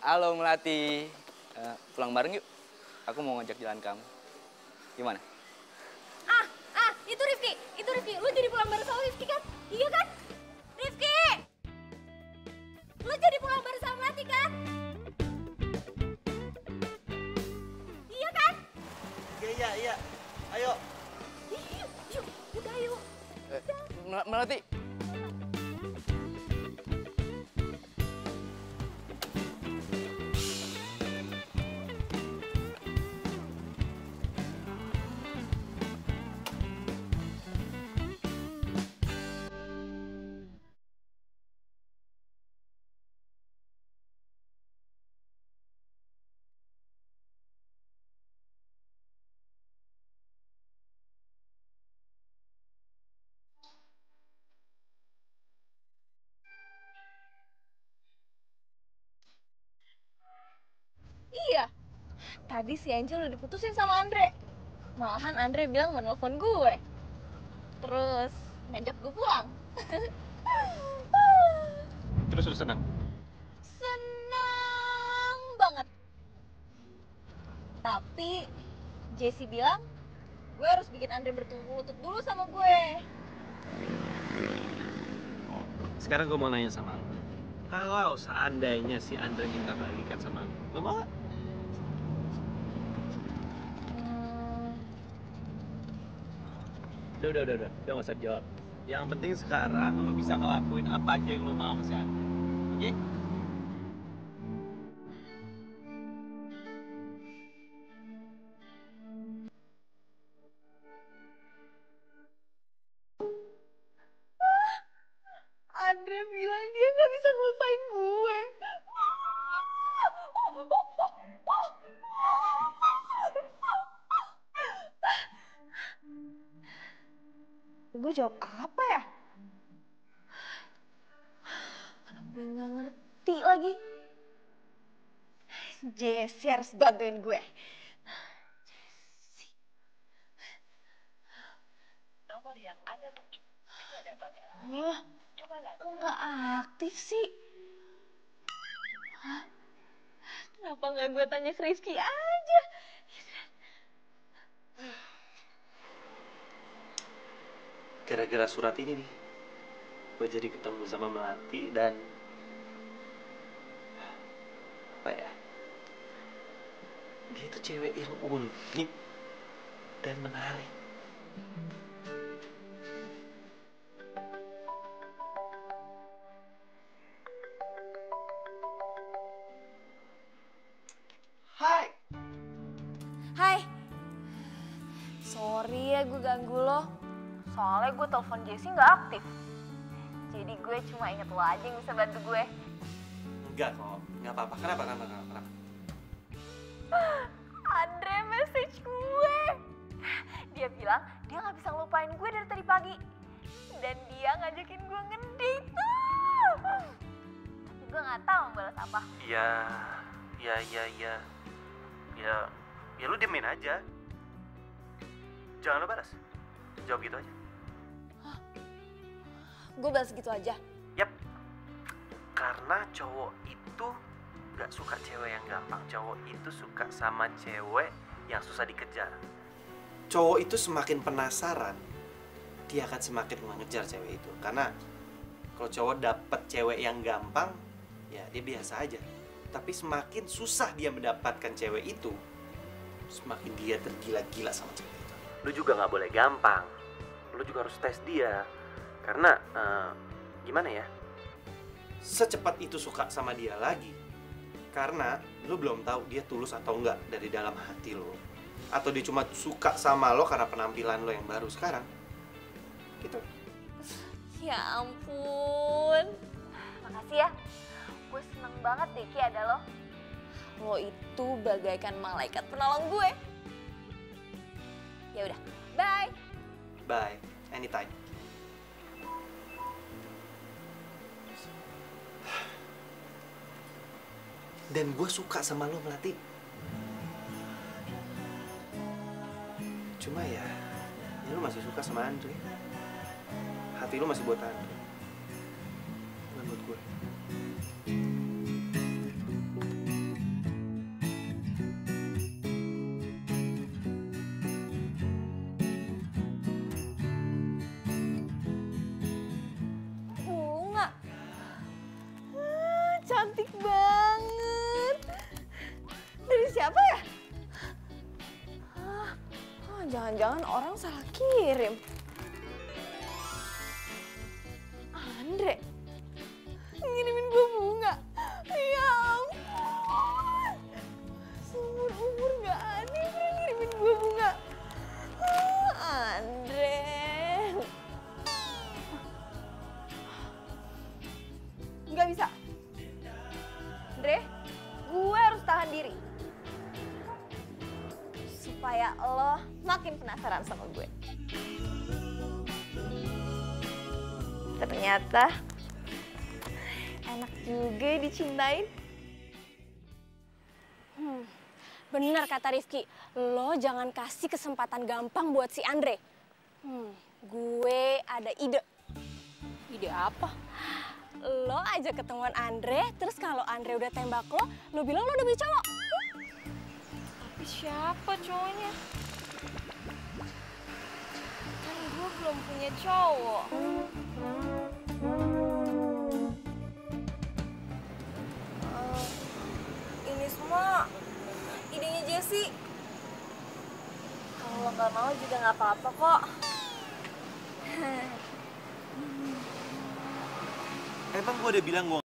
Speaker 4: Halo Melati. Pulang bareng yuk. Aku mau ngajak jalan kamu. Gimana?
Speaker 3: Itu Rifki. Lu jadi pulang bareng sama Rifki kan? Iya kan? Rifki! Lu jadi pulang bareng sama Melati kan? Iya kan?
Speaker 5: Iya. Ayo.
Speaker 3: Yuk, udah yuk.
Speaker 4: Melati.
Speaker 2: Iya. Tadi si Angel udah diputusin sama Andre. Malahan Andre bilang mau nelfon gue. Terus ngajak gue pulang.
Speaker 5: Terus udah senang?
Speaker 2: Senang banget. Tapi Jessie bilang gue harus bikin Andre bertumpuk lutut dulu sama gue.
Speaker 5: Sekarang gue mau nanya sama lo. Kalau seandainya si Andre minta balikan sama lo mau gak? Udah, gak usah jawab. Yang penting sekarang lo bisa ngelakuin apa aja yang lo mau sama si Andre. Oke?
Speaker 2: Andre bilang dia gak bisa ngelupain gue. Gue jawab apa ya? Gue gak ngerti lagi. Jessie harus bantuin gue. Wah, kok nggak aktif sih? Hah? Kenapa nggak gue tanya ke Rizky aja?
Speaker 5: Gara-gara surat ini nih, gue jadi ketemu sama Melati dan apa ya? Dia tuh cewek yang unik dan menarik.
Speaker 2: Hai. Sorry ya gue ganggu lo. Soalnya gue telepon Jessie nggak aktif. Jadi gue cuma inget lo aja yang bisa bantu gue.
Speaker 5: Enggak kok, nggak apa-apa. Kenapa?
Speaker 2: Andre message gue. Dia bilang ngajakin gue ngedate tuh. Tapi gue nggak tahu balas apa.
Speaker 5: Ya, ya lu diemin aja. Jangan lu balas. Jawab gitu aja.
Speaker 2: Gue balas gitu aja.
Speaker 5: Yap. Karena cowok itu gak suka cewek yang gampang. Cowok itu suka sama cewek yang susah dikejar. Cowok itu semakin penasaran, dia akan semakin mengejar cewek itu. Karena kalau cowok dapet cewek yang gampang, ya dia biasa aja. Tapi semakin susah dia mendapatkan cewek itu, semakin dia tergila-gila sama cewek itu. Lu juga gak boleh gampang. Lu juga harus tes dia. Karena, gimana ya? Secepat itu suka sama dia lagi. Karena lu belum tahu dia tulus atau enggak dari dalam hati lo. Atau dia cuma suka sama lo karena penampilan lo yang baru sekarang. Gitu.
Speaker 2: Ya ampun. Makasih ya. Gue seneng banget deh Ki ada lo. Lo itu bagaikan malaikat penolong gue. Ya udah, bye.
Speaker 5: Bye, anytime. Dan gue suka sama lo, Melati. Cuma ya lo masih suka sama Andre. Hati lo masih buat Andre, bukan buat gue.
Speaker 2: Bunga. Cantik banget. Dari siapa ya? Jangan-jangan orang salah kirim. Andre ngirimin gue bunga. Ya ampun. Seumur umur gak ada yang pernah ngirimin gue bunga. Andre. Gak bisa. Andre, gue harus tahan diri. Supaya lo makin penasaran sama gue. Ternyata enak juga dicintain.
Speaker 3: Bener kata Rifki, lo jangan kasih kesempatan gampang buat si Andre. Gue ada ide.
Speaker 1: Ide apa?
Speaker 3: Lo aja ketemuan Andre, terus kalau Andre udah tembak lo bilang lo udah punya cowok.
Speaker 2: Tapi siapa cowoknya? Kan gue belum punya cowok. Ini semua idenya Jessie. Kalau lo nggak mau juga nggak apa-apa kok.
Speaker 5: Emang gue udah bilang gue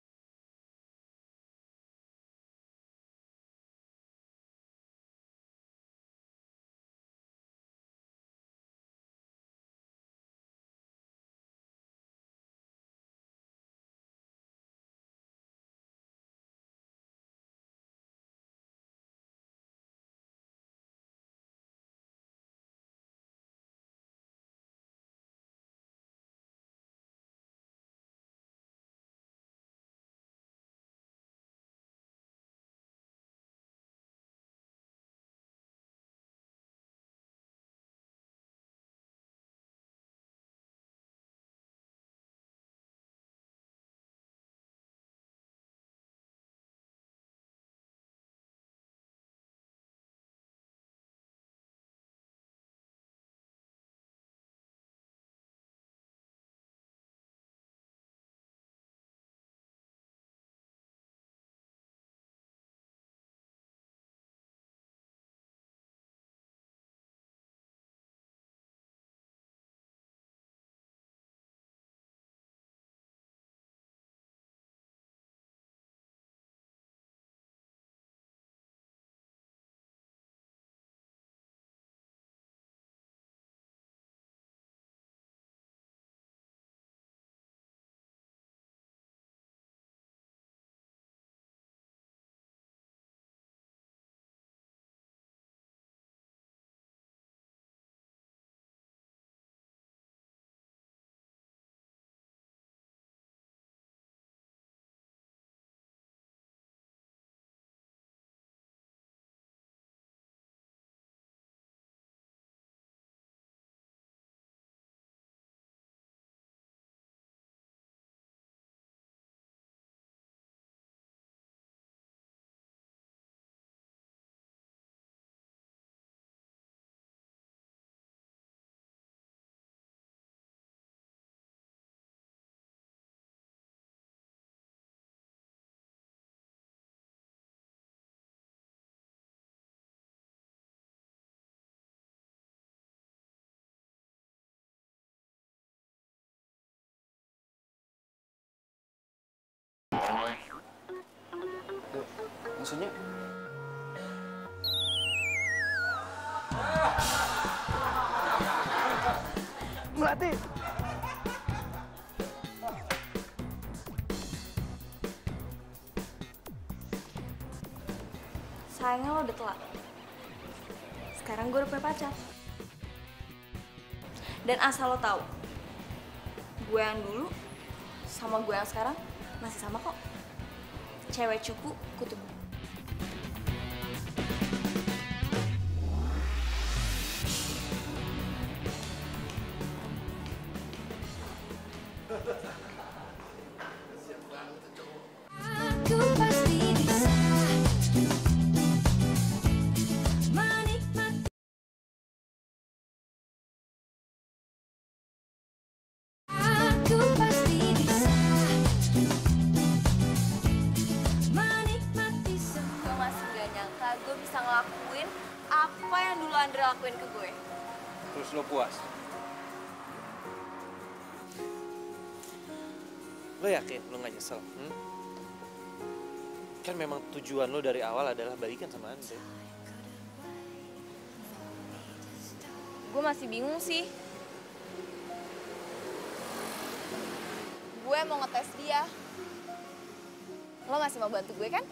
Speaker 4: Maksudnya?
Speaker 5: Melati.
Speaker 2: Sayangnya lo udah telat. Sekarang gue udah punya pacar. Dan asal lo tahu, gue yang dulu sama gue yang sekarang masih sama kok. Cewek cupu, kutu.
Speaker 6: Aku pasti bisa menikmati. Aku pasti bisa menikmati semua.
Speaker 2: Gue masih gak nyangka gue bisa ngelakuin apa yang dulu Andre lakuin ke gue.
Speaker 5: Terus lo puas? Lo yakin lo gak nyesel? Kan memang tujuan lo dari awal adalah balikan sama Andre.
Speaker 2: Gue masih bingung sih. Gue mau ngetes dia. Lo masih mau bantu gue kan?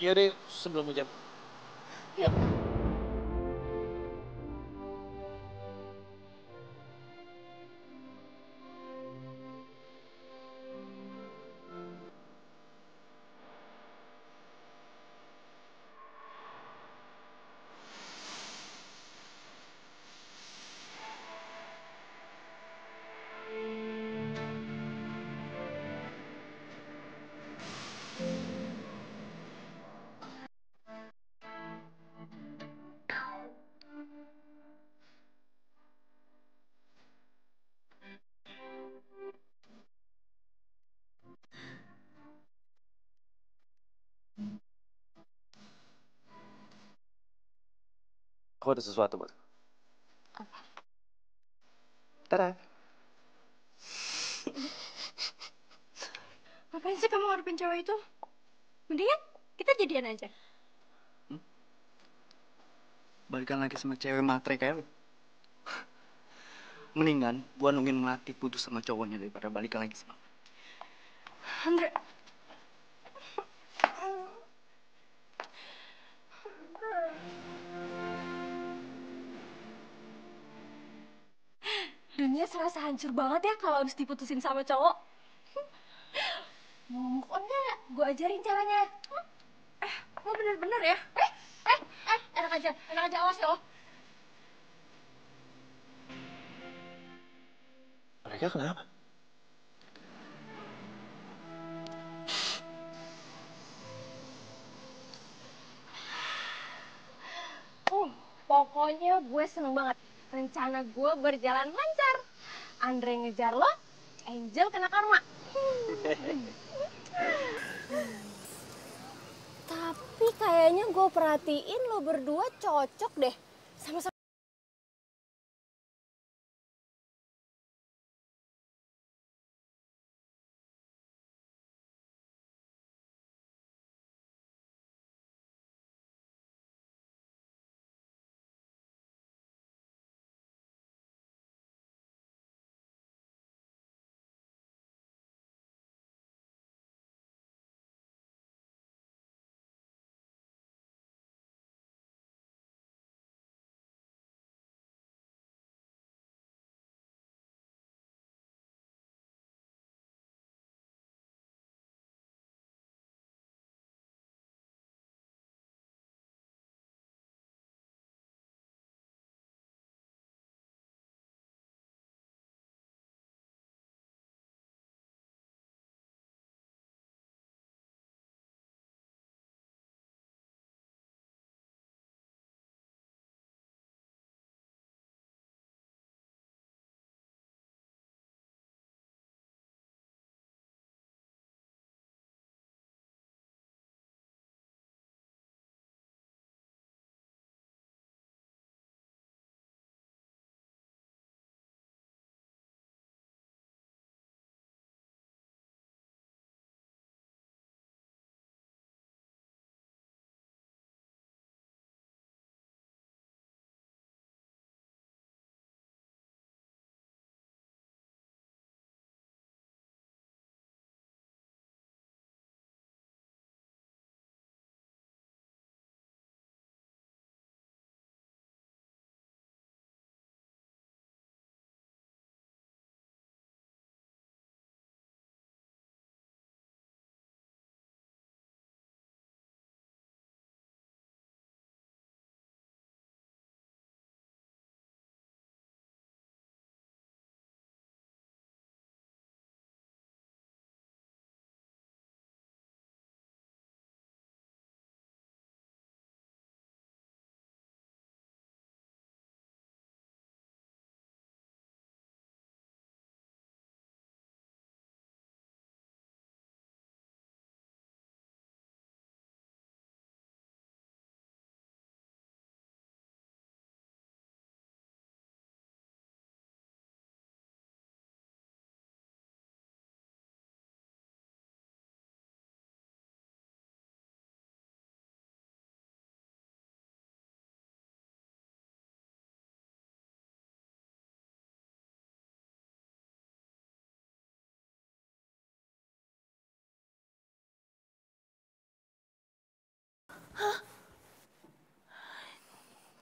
Speaker 5: Iya deh, sebelum hujan. Aku ada sesuatu buat.
Speaker 2: Apa?
Speaker 5: Tada.
Speaker 3: Ngapain sih kamu ngarepin cewek itu? Mendingan kita jadian aja.
Speaker 4: Balikan lagi sama cewek matre kayak lu. Mendingan gua nungguin Melati putus sama cowoknya daripada balikan lagi sama.
Speaker 3: Andre.
Speaker 1: Dunia serasa hancur banget ya kalau harus diputusin sama cowok. Mau move on nggak? Gue ajarin caranya.
Speaker 3: Lo bener-bener ya?
Speaker 1: Enak aja awas ya lo.
Speaker 5: Mereka kenapa?
Speaker 1: Pokoknya gue seneng banget. Rencana gue berjalan lancar. Andre ngejar lo, Angel kena karma. Tapi kayaknya gue perhatiin lo berdua cocok deh. Sama-sama.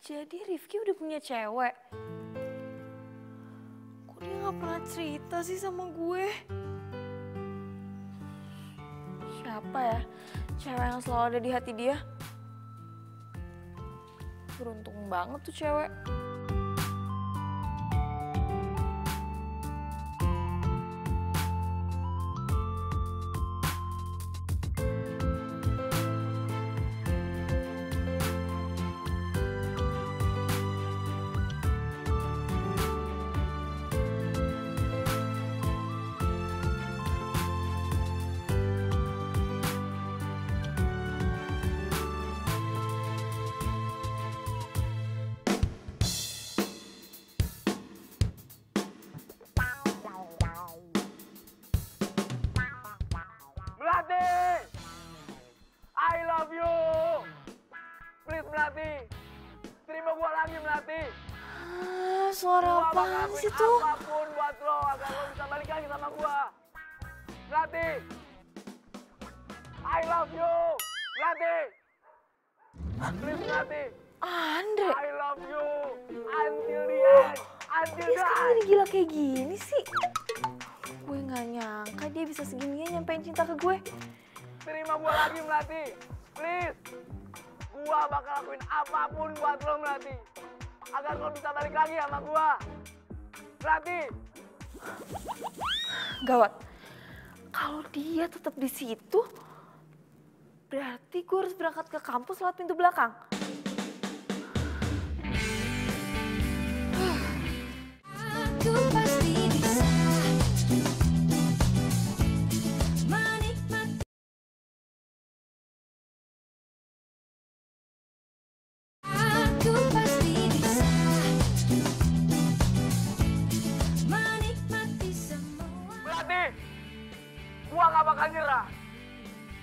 Speaker 2: Jadi Rifki udah punya cewek? Kok dia gak pernah cerita sih sama gue? Siapa ya cewek yang selalu ada di hati dia? Beruntung banget tuh cewek.
Speaker 10: Melati! I love you! Please Melati! Terima gua lagi Melati!
Speaker 2: Suara
Speaker 10: Gua bakal
Speaker 2: apaan
Speaker 10: lakuin
Speaker 2: sih tuh?
Speaker 10: apapun buat lo agar lo bisa balik lagi sama gua. Melati! I love you! Melati! Please Melati!
Speaker 2: Andre,
Speaker 10: I love you! Until the end! Until
Speaker 2: dia
Speaker 10: the
Speaker 2: sekarang
Speaker 10: end!
Speaker 2: jadi gila kayak gini sih. Gue gak nyangka dia bisa segininya nyampein cinta ke gue.
Speaker 10: Terima gua lagi Melati! Please! Gua bakal lakuin apapun buat lo Melati. Agar lo bisa balik lagi sama gua. Melati!
Speaker 2: Gawat. Kalau dia tetap di situ, berarti gue harus berangkat ke kampus lewat pintu belakang.
Speaker 6: Aku pasti bisa menikmati. Aku pasti bisa menikmati semua.
Speaker 10: Melati! Gua gak bakal nyerah.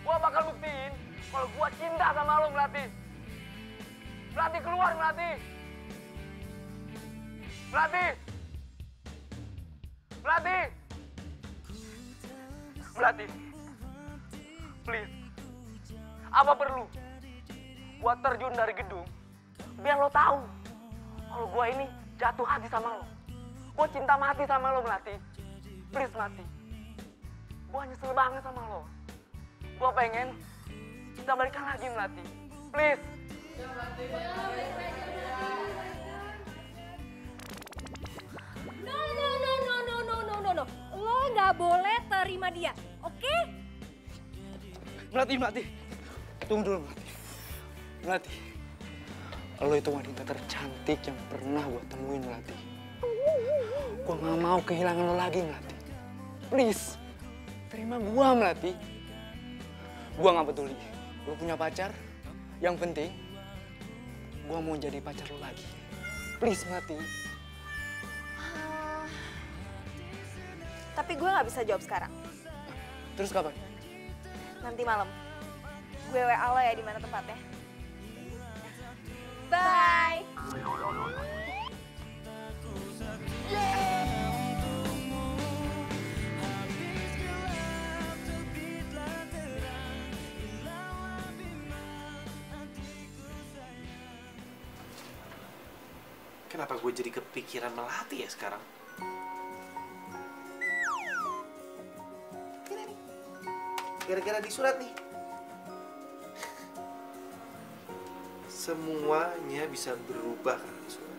Speaker 10: Gua bakal buktiin kalau gua cinta sama lo Melati. Melati keluar Melati! Melati! Melati! Melati! Please. Apa perlu gua terjun dari gedung biar lo tahu kalau gua ini jatuh hati sama lo. Gua cinta mati sama lo Melati. Please Melati. Gua nyesel banget sama lo. Gua pengen kita balikan lagi Melati. Please.
Speaker 1: No. Lo nggak boleh terima dia, oke?
Speaker 4: Melati. Tunggu dulu, Melati. Melati. Lo itu wanita tercantik yang pernah gue temuin, Melati. Gue gak mau kehilangan lo lagi, Melati. Please, terima gue, Melati. Gue gak peduli. Lo punya pacar, yang penting gue mau jadi pacar lo lagi. Please, Melati.
Speaker 2: Tapi gue gak bisa jawab sekarang.
Speaker 4: Terus kapan?
Speaker 2: Nanti malam. Gue WA lo ya di mana tempatnya. Bye.
Speaker 5: Kenapa gue jadi kepikiran Melati ya sekarang? Ini nih. Gara-gara di surat nih. Semuanya bisa berubah karena di surat.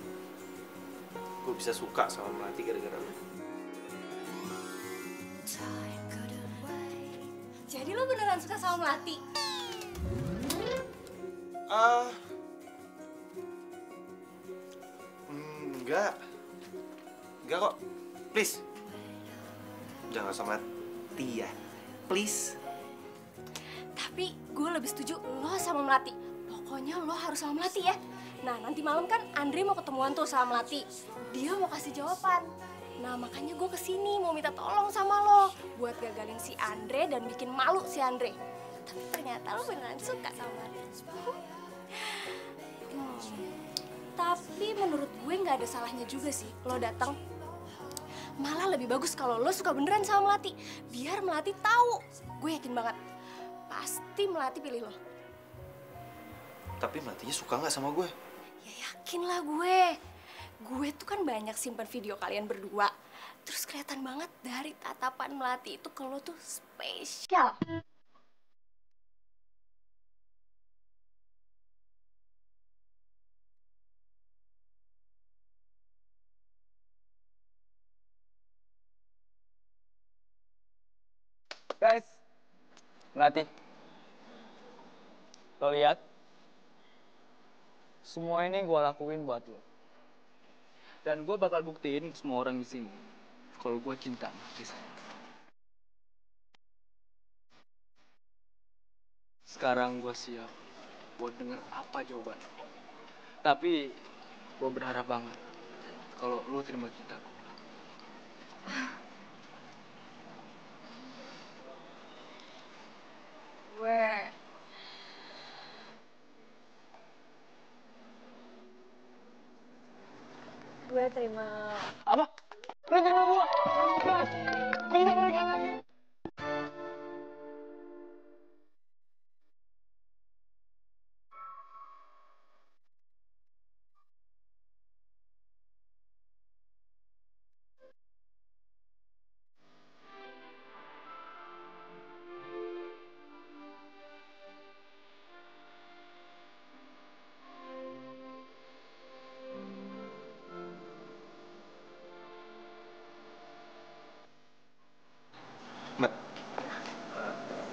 Speaker 5: Gue bisa suka sama Melati gara-gara lo.
Speaker 1: Jadi lo beneran suka sama Melati?
Speaker 5: Enggak kok. Please. Jangan sama Tia. Please.
Speaker 1: Tapi gue lebih setuju lo sama Melati. Pokoknya lo harus sama Melati ya. Nah nanti malam kan Andre mau ketemuan tuh sama Melati. Dia mau kasih jawaban. Nah makanya gue kesini mau minta tolong sama lo. Buat gagalin si Andre dan bikin malu si Andre. Tapi ternyata lo beneran suka sama Melati. Tapi menurut gue nggak ada salahnya juga sih lo datang. Malah lebih bagus kalau lo suka beneran sama Melati. Biar Melati tahu. Gue yakin banget. Pasti Melati pilih lo.
Speaker 5: Tapi Melatinya suka nggak sama gue?
Speaker 1: Ya yakin lah gue. Gue tuh kan banyak simpan video kalian berdua. Terus kelihatan banget dari tatapan Melati itu kalau tuh spesial.
Speaker 4: Guys, Melati. Lo lihat? Semua ini gue lakuin buat lo. Dan gue bakal buktiin ke semua orang di sini kalau gue cinta mati sama lo. Sekarang gue siap buat denger apa jawaban lo. Tapi gue berharap banget kalau lo terima cinta gue.
Speaker 1: Gue terima.
Speaker 4: Apa? Lo terima gue? Bisa balikan lagi?
Speaker 5: Mbak,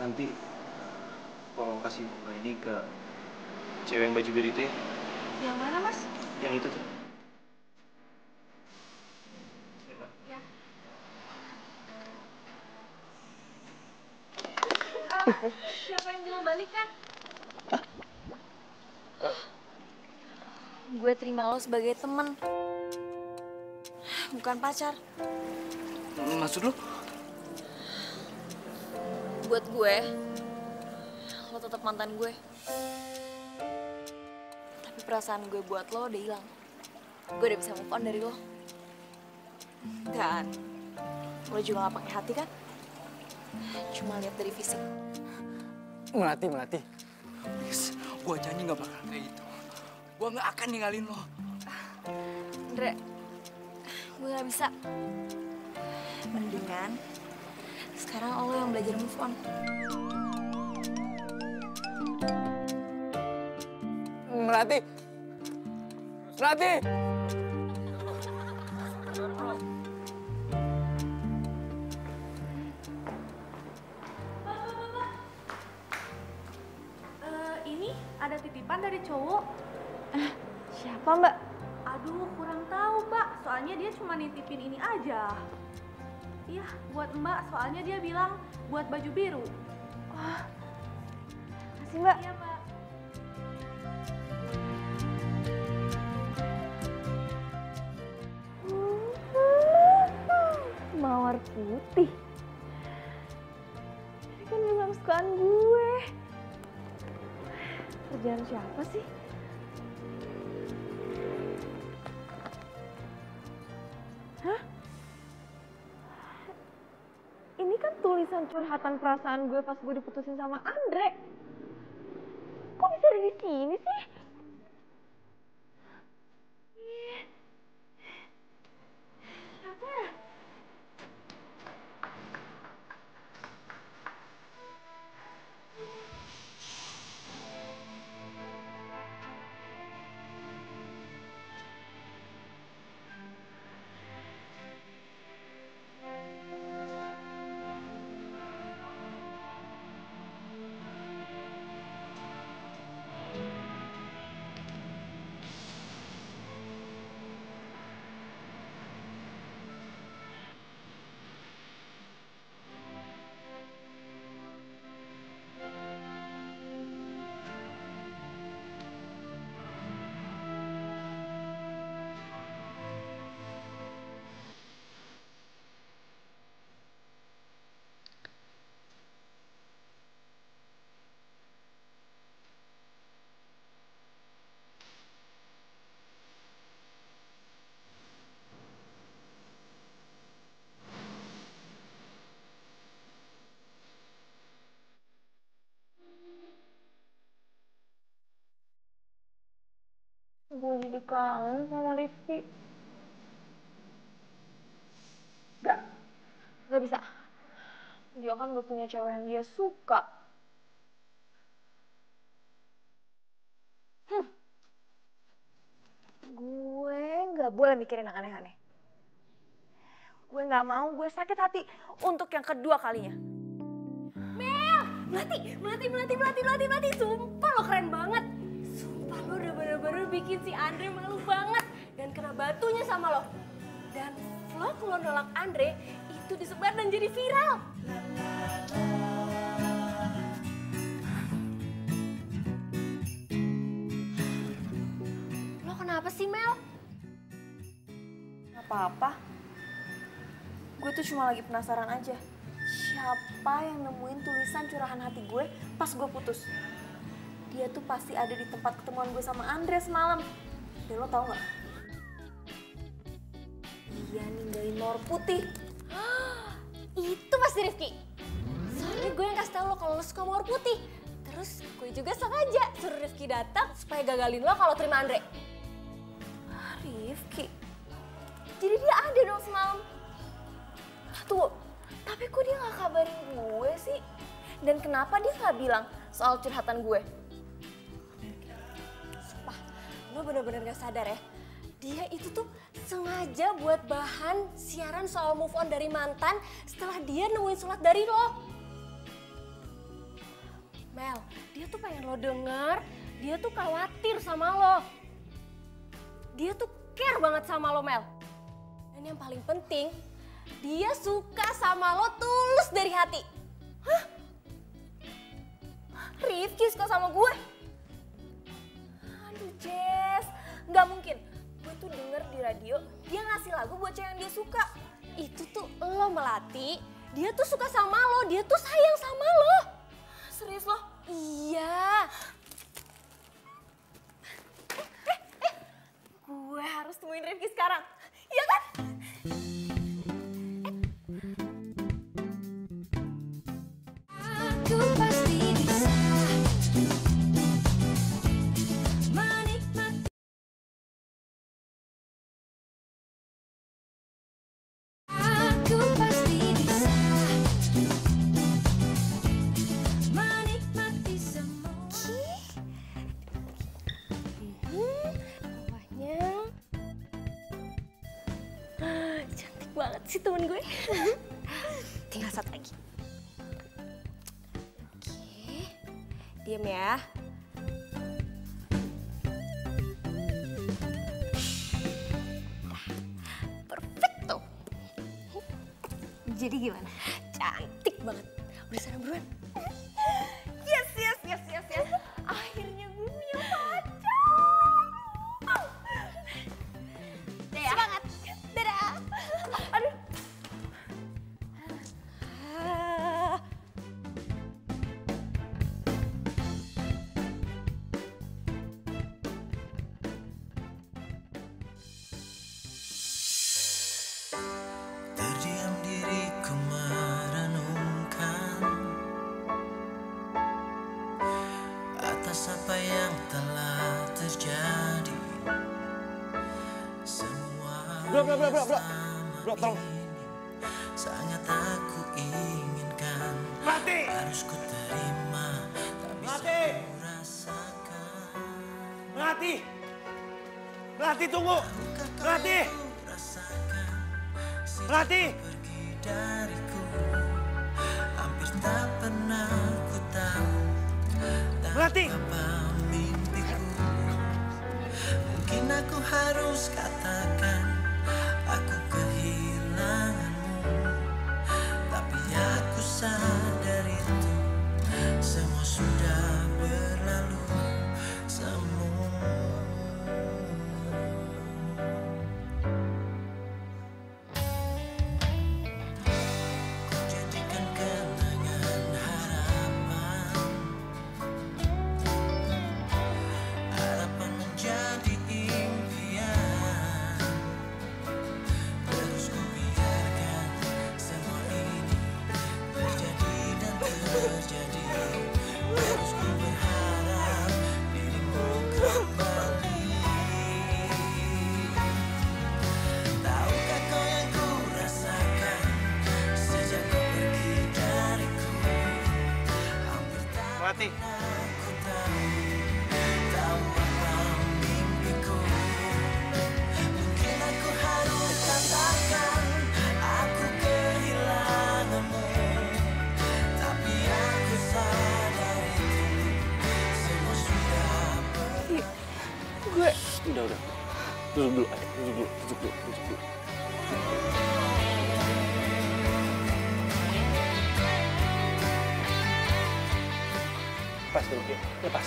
Speaker 5: nanti tolong kasih bunga ini ke cewek yang baju biru itu ya.
Speaker 1: Yang mana, Mas?
Speaker 5: Yang itu tuh.
Speaker 1: Siapa yang bilang balikan? Gue terima lo sebagai temen. Bukan pacar.
Speaker 4: Maksud lo?
Speaker 1: Buat gue, lo tetap mantan gue. Tapi perasaan gue buat lo udah hilang. Gue udah bisa move on dari lo. Dan lo juga gak pakai hati kan? Cuma lihat dari fisik.
Speaker 4: Melati. Please, gue janji gak bakal kayak gitu. Gue gak akan ninggalin lo.
Speaker 1: Andre, gue gak bisa. Mendingan sekarang lo yang belajar move on.
Speaker 4: Melati!
Speaker 3: Ini ada titipan dari cowok.
Speaker 1: Siapa, Mbak?
Speaker 3: Aduh, kurang tahu, Mbak. Soalnya dia cuma nitipin ini aja. Iya, buat Mbak. Soalnya dia bilang buat baju biru.
Speaker 1: Makasih, Mbak.
Speaker 3: Iya, Mbak.
Speaker 1: Mawar putih. Ini kan bunga kesukaan gue. Kerjaan siapa sih? Hah? Ini kan tulisan curhatan perasaan gue pas gue diputusin sama Andre. Kok bisa ada di sini sih? Siapa ya?
Speaker 7: kangen sama Rifki. Gak bisa. Dia kan gak punya cewek yang dia suka.
Speaker 8: Gue nggak boleh mikirin yang aneh-aneh. Gue nggak mau, gue sakit hati untuk yang kedua kalinya.
Speaker 1: Melati, sumpah lo keren banget. Sumpah lo udah bener-bener bikin si Andre malu banget dan kena batunya sama lo. Dan vlog lo nolak Andre itu disebar dan jadi viral. Lo kenapa sih, Mel?
Speaker 8: Gak apa-apa. Gue tuh cuma lagi penasaran aja. Siapa yang nemuin tulisan curahan hati gue pas gue putus? Dia tuh pasti ada di tempat ketemuan gue sama Andre semalam. Dan lo tau gak? Dia ninggalin mawar putih.
Speaker 1: Itu pasti Rifki. Soalnya gue yang kasih tau lo kalau lo suka mawar putih. Terus gue juga sengaja suruh Rifki datang supaya gagalin lo kalau terima Andre.
Speaker 8: Rifki? Jadi dia ada dong semalam? Tunggu, tapi kok dia gak kabarin gue sih? Dan kenapa dia gak bilang soal curhatan gue?
Speaker 1: Sumpah, lo bener-bener gak sadar ya. Dia itu tuh sengaja buat bahan siaran soal move on dari mantan setelah dia nemuin surat dari lo. Mel, dia tuh pengen lo denger, dia tuh khawatir sama lo. Dia tuh care banget sama lo, Mel. Dan yang paling penting, dia suka sama lo tulus dari hati.
Speaker 8: Hah? Rifki suka sama gue? Aduh Jess, gak mungkin. Gue tuh denger di radio, dia ngasih lagu buat cewek yang dia suka.
Speaker 1: Itu tuh lo Melati, dia tuh suka sama lo, dia tuh sayang sama lo.
Speaker 8: Serius lo?
Speaker 1: Iya.
Speaker 8: Gue harus temuin Rifki sekarang, iya kan?
Speaker 6: Aku pasti bisa menikmati. Aku pasti bisa menikmati semua.
Speaker 1: Bawahnya. Cantik banget sih temen gue. Tinggal satu lagi. Diam ya. Perfecto.
Speaker 8: Jadi gimana?
Speaker 1: Cantik banget. Udah sana buruan.
Speaker 8: Yes. Akhirnya gue punya pacar.
Speaker 1: Semangat. Dadah.
Speaker 8: Aduh.
Speaker 11: Terdiam diriku merenungkan atas apa yang telah terjadi. Semua
Speaker 5: Bro, tolong.
Speaker 11: sangat aku inginkan.
Speaker 5: Melati!
Speaker 11: Harus ku terima, tak bisa
Speaker 5: Melati!
Speaker 11: ku rasakan.
Speaker 5: Melati, tunggu! Melati! Melati!
Speaker 11: Pergi dariku, hampir tak pernah ku tahu.
Speaker 5: Melati!
Speaker 11: Apa mimpiku? Mungkin aku harus katakan aku kehilanganmu, tapi aku sadar itu semua sudah berlalu. Semua ku jadikan kenangan harapan.
Speaker 5: Melati.
Speaker 11: Mungkin aku harus katakan aku kehilanganmu, tapi aku sadar itu semua sudah pergi.
Speaker 10: Udah. Duduk dulu, ayo. Duduk dulu. Lepas dulu ya, lepas.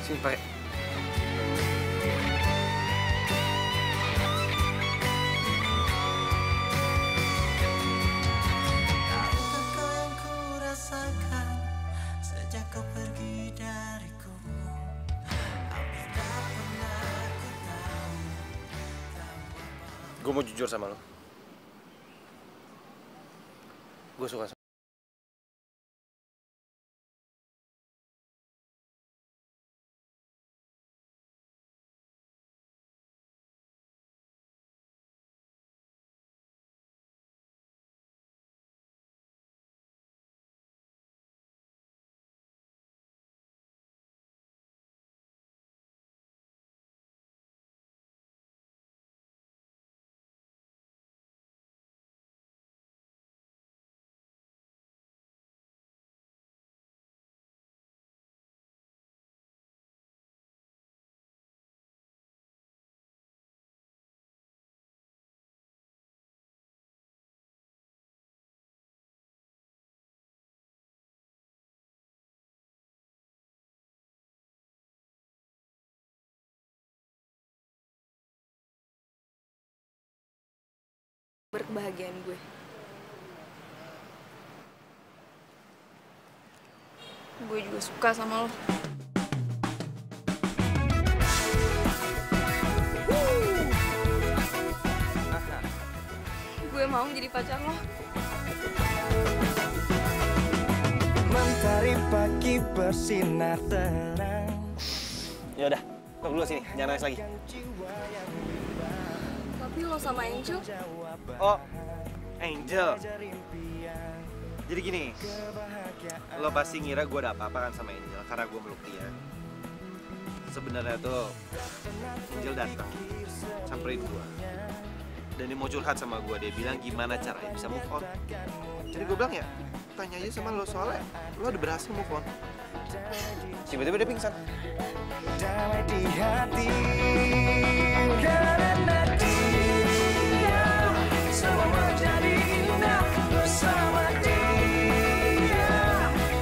Speaker 5: Sini pakai.
Speaker 11: Tahukah kau yang ku rasakan sejak kau pergi dariku? Hampir tak pernah ku tahu.
Speaker 10: Gue mau jujur sama lo. Gue suka sama
Speaker 2: berkebahagiaan gue. Gue juga suka sama lo. Gue mau jadi pacar lo.
Speaker 11: Mentari pagi bersinar terang.
Speaker 5: Ya udah, stop dulu sini, jangan nangis lagi.
Speaker 2: Tapi lo sama Angel,
Speaker 5: Oh, Angel. Jadi gini, lo pasti ngira gue ada apa-apa kan sama Angel karena gue meluk dia. Sebenarnya tuh Angel datang, samperin gue, dan dia mau curhat sama gue. Dia bilang gimana caranya bisa move on. Jadi gue bilang ya, tanya aja sama lo soalnya lo udah berhasil move on. Tiba-tiba dia pingsan.
Speaker 11: Damai di hati karena dia semua menjadi indah bersama dia.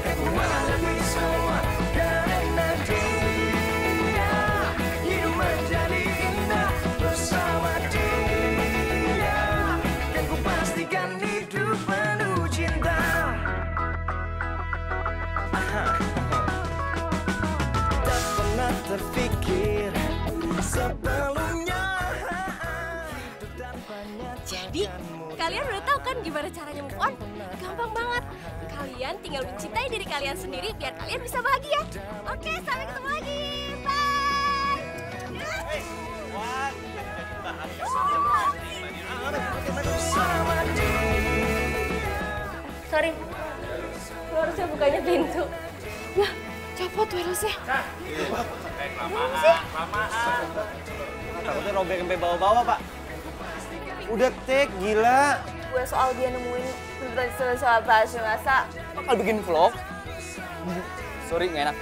Speaker 11: Aku mengalami semua karena dia. Hidup menjadi indah bersama dia. Kan ku pastikan hidup penuh cinta. Tak pernah terfikir sebelumnya.
Speaker 1: Jadi, kalian udah tahu kan gimana caranya move on? Gampang banget. Kalian tinggal mencintai diri kalian sendiri biar kalian bisa bahagia. Oke, sampai ketemu lagi. Bye. Sorry, lo harusnya bukanya pintu. Nah, copot wirelessnya.
Speaker 5: Takutnya robek sampai bawah-bawah, Pak. Udah take, gila.
Speaker 8: Gue soal dia nemuin soal bahasa masa.
Speaker 4: Bakal bikin vlog. Sorry, nggak enak.